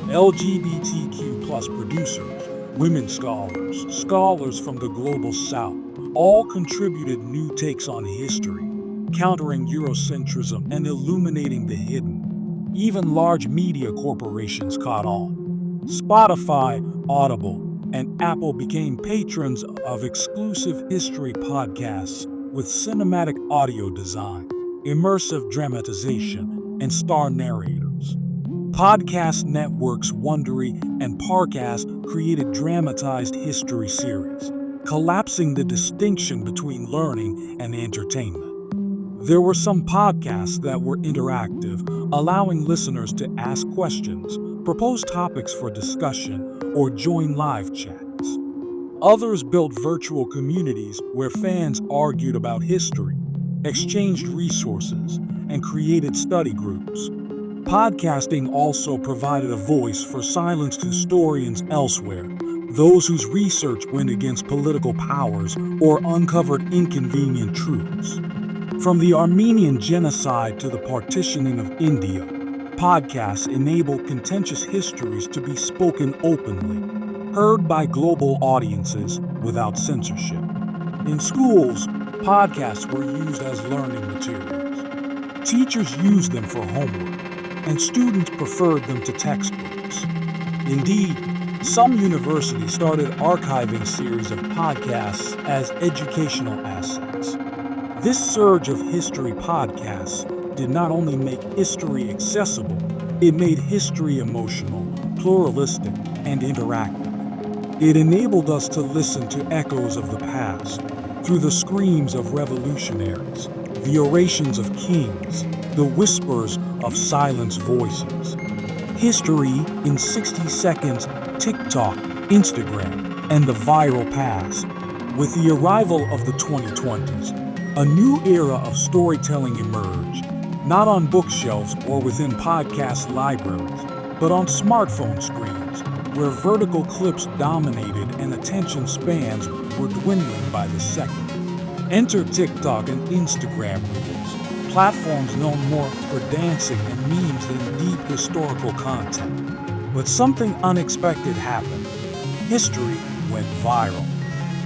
LGBTQ+ producers, women scholars, scholars from the global south, all contributed new takes on history, countering Eurocentrism and illuminating the hidden. Even large media corporations caught on. Spotify, Audible, and Apple became patrons of exclusive history podcasts with cinematic audio design, immersive dramatization, and star narrators. Podcast networks Wondery and Parcast created dramatized history series, collapsing the distinction between learning and entertainment. There were some podcasts that were interactive, allowing listeners to ask questions, propose topics for discussion, or join live chats. Others built virtual communities where fans argued about history, exchanged resources, and created study groups. Podcasting also provided a voice for silenced historians elsewhere, those whose research went against political powers or uncovered inconvenient truths. From the Armenian genocide to the partitioning of India, podcasts enabled contentious histories to be spoken openly, heard by global audiences without censorship. In schools, podcasts were used as learning materials. Teachers used them for homework, and students preferred them to textbooks. Indeed, some universities started archiving series of podcasts as educational assets. This surge of history podcasts did not only make history accessible, it made history emotional, pluralistic, and interactive. It enabled us to listen to echoes of the past, through the screams of revolutionaries, the orations of kings, the whispers of silenced voices. History in 60 seconds, TikTok, Instagram, and the viral past. With the arrival of the 2020s, a new era of storytelling emerged, not on bookshelves or within podcast libraries, but on smartphone screens, where vertical clips dominated and attention spans were dwindling by the second. Enter TikTok and Instagram Reels, platforms known more for dancing and memes than deep historical content. But something unexpected happened. History went viral.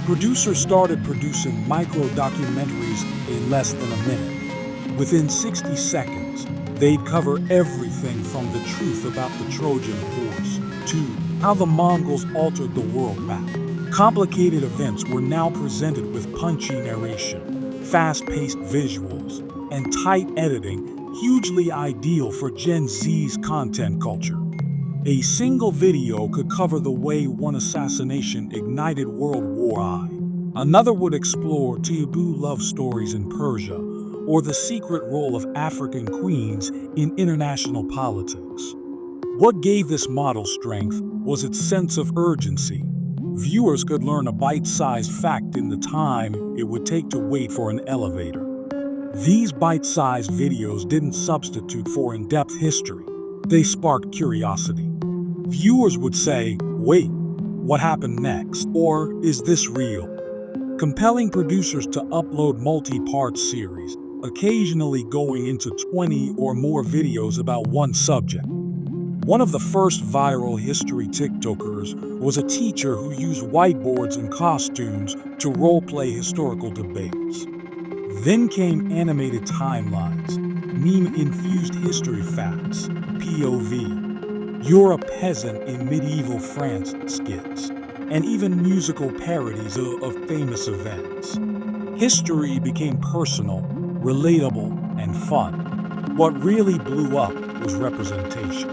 Producers started producing micro-documentaries in less than a minute. Within 60 seconds, they'd cover everything from the truth about the Trojan horse to how the Mongols altered the world map. Complicated events were now presented with punchy narration, fast-paced visuals, and tight editing, hugely ideal for Gen Z's content culture. A single video could cover the way one assassination ignited World War I. Another would explore taboo love stories in Persia, or the secret role of African queens in international politics. What gave this model strength was its sense of urgency. Viewers could learn a bite-sized fact in the time it would take to wait for an elevator. These bite-sized videos didn't substitute for in-depth history. They sparked curiosity. Viewers would say, wait, what happened next? Or is this real? Compelling producers to upload multi-part series, occasionally going into 20 or more videos about one subject. One of the first viral history TikTokers was a teacher who used whiteboards and costumes to role-play historical debates. Then came animated timelines, meme-infused history facts, POV, "You're a peasant in medieval France" skits, and even musical parodies of famous events. History became personal, relatable, and fun. What really blew up was representation.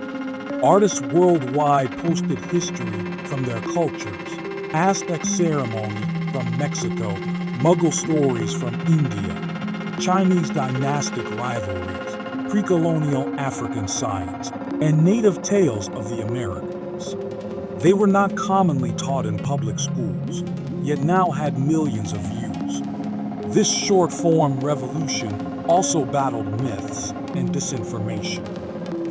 Artists worldwide posted history from their cultures, Aztec ceremony from Mexico, Mughal stories from India, Chinese dynastic rivalries, pre-colonial African science, and native tales of the Americas. They were not commonly taught in public schools, yet now had millions of views. This short-form revolution also battled myths and disinformation.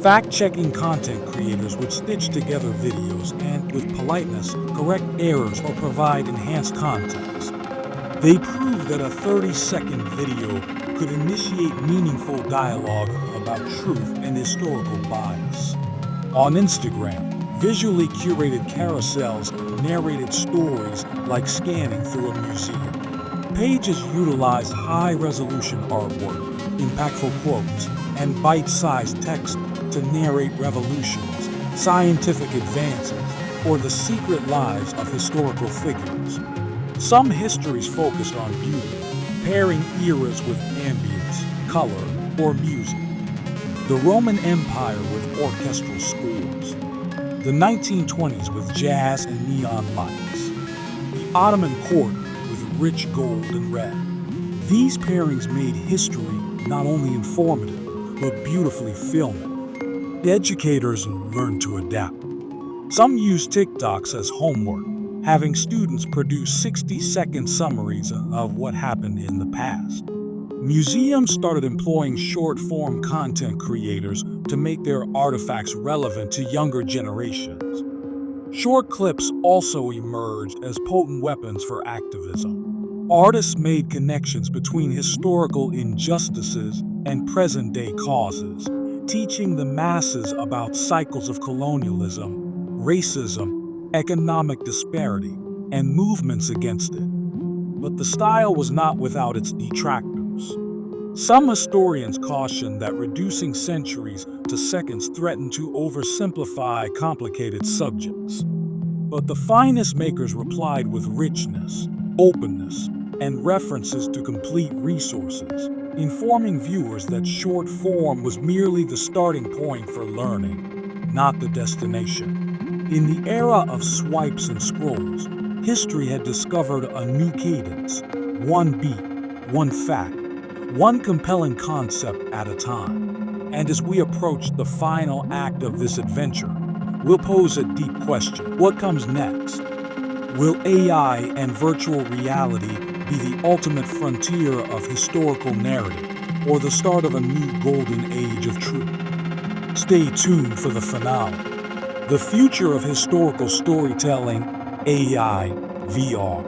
Fact-checking content creators would stitch together videos and, with politeness, correct errors or provide enhanced context. They proved that a 30-second video could initiate meaningful dialogue about truth and historical bias. On Instagram, visually curated carousels narrated stories like scanning through a museum. Pages utilized high-resolution artwork, impactful quotes, and bite-sized text to narrate revolutions, scientific advances, or the secret lives of historical figures. Some histories focused on beauty, pairing eras with ambience, color, or music. The Roman Empire with orchestral scores. The 1920s with jazz and neon lights. The Ottoman court with rich gold and red. These pairings made history not only informative, but beautifully filmic. Educators learned to adapt. Some used TikToks as homework, having students produce 60-second summaries of what happened in the past. Museums started employing short-form content creators to make their artifacts relevant to younger generations. Short clips also emerged as potent weapons for activism. Artists made connections between historical injustices and present-day causes, teaching the masses about cycles of colonialism, racism, economic disparity, and movements against it. But the style was not without its detractors. Some historians caution that reducing centuries to seconds threatened to oversimplify complicated subjects. But the finest makers replied with richness, openness, and references to complete resources, informing viewers that short form was merely the starting point for learning, not the destination. In the era of swipes and scrolls, history had discovered a new cadence, one beat, one fact, one compelling concept at a time. And as we approach the final act of this adventure, we'll pose a deep question. What comes next? Will AI and virtual reality be the ultimate frontier of historical narrative, or the start of a new golden age of truth? Stay tuned for the finale. The future of historical storytelling, AI, VR,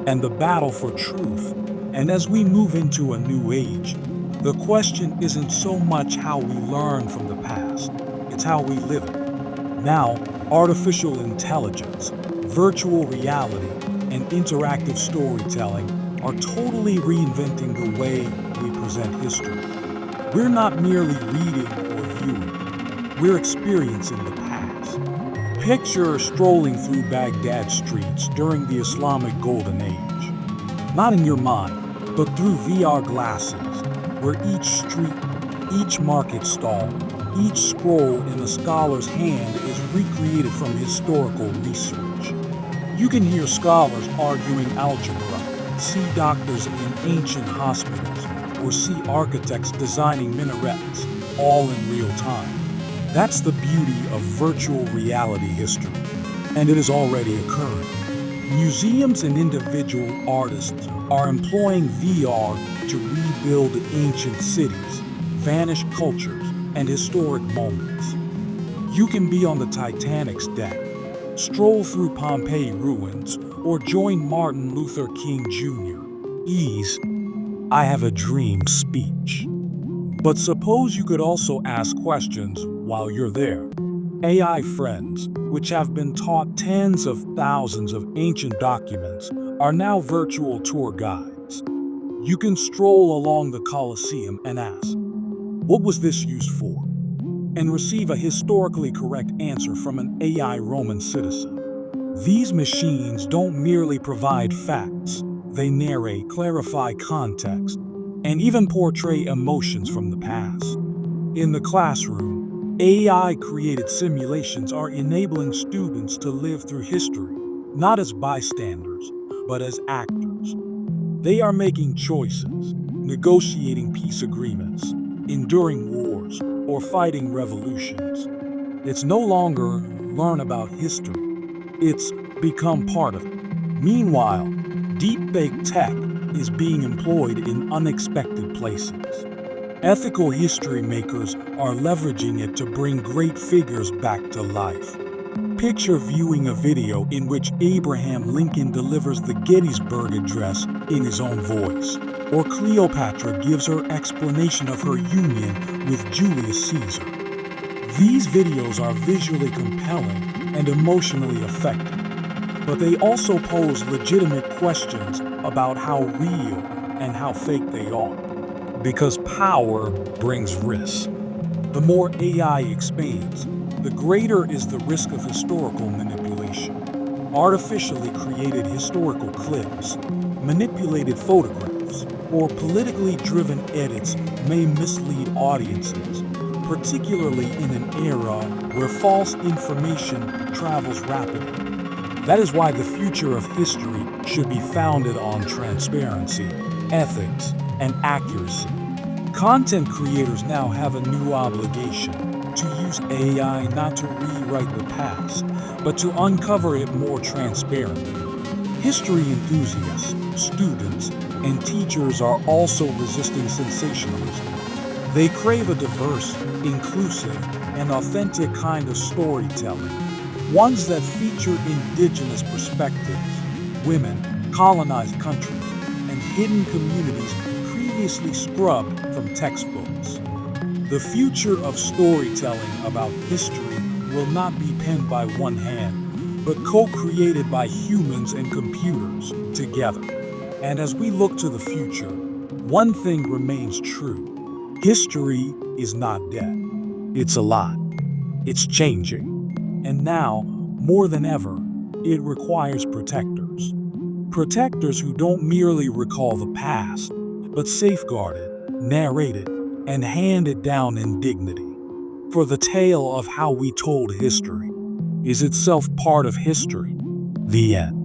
and the battle for truth. And as we move into a new age, the question isn't so much how we learn from the past, it's how we live it. Now, artificial intelligence, virtual reality, and interactive storytelling are totally reinventing the way we present history. We're not merely reading or viewing, we're experiencing the past. Picture strolling through Baghdad streets during the Islamic Golden Age. Not in your mind, but through VR glasses, where each street, each market stall, each scroll in a scholar's hand is recreated from historical research. You can hear scholars arguing algebra, see doctors in ancient hospitals, or see architects designing minarets, all in real time. That's the beauty of virtual reality history, and it is already occurring. Museums and individual artists are employing VR to rebuild ancient cities, vanished cultures, and historic moments. You can be on the Titanic's deck, stroll through Pompeii ruins, or join Martin Luther King Jr.'s "I Have a Dream" speech. But suppose you could also ask questions while you're there. AI friends, which have been taught tens of thousands of ancient documents, are now virtual tour guides. You can stroll along the Colosseum and ask, "What was this used for?" and receive a historically correct answer from an AI Roman citizen. These machines don't merely provide facts, they narrate, clarify context, and even portray emotions from the past. In the classroom, AI-created simulations are enabling students to live through history, not as bystanders, but as actors. They are making choices, negotiating peace agreements, enduring wars, or fighting revolutions. It's no longer learn about history, it's become part of it. Meanwhile, deepfake tech is being employed in unexpected places. Ethical history makers are leveraging it to bring great figures back to life. Picture viewing a video in which Abraham Lincoln delivers the Gettysburg Address in his own voice, or Cleopatra gives her explanation of her union with Julius Caesar. These videos are visually compelling and emotionally affecting, but they also pose legitimate questions about how real and how fake they are. Because power brings risk. The more AI expands, the greater is the risk of historical manipulation. Artificially created historical clips, manipulated photographs, or politically driven edits may mislead audiences, particularly in an era where false information travels rapidly. That is why the future of history should be founded on transparency, ethics, and accuracy. Content creators now have a new obligation to use AI not to rewrite the past, but to uncover it more transparently. History enthusiasts, students, and teachers are also resisting sensationalism. They crave a diverse, inclusive, and authentic kind of storytelling, ones that feature indigenous perspectives, women, colonized countries, and hidden communities previously scrubbed from textbooks. The future of storytelling about history will not be penned by one hand, but co-created by humans and computers together. And as we look to the future, one thing remains true. History is not dead. It's alive. It's changing. And now, more than ever, it requires protectors. Protectors who don't merely recall the past, but safeguard it, narrate it, and hand it down in dignity. For the tale of how we told history is itself part of history. The end.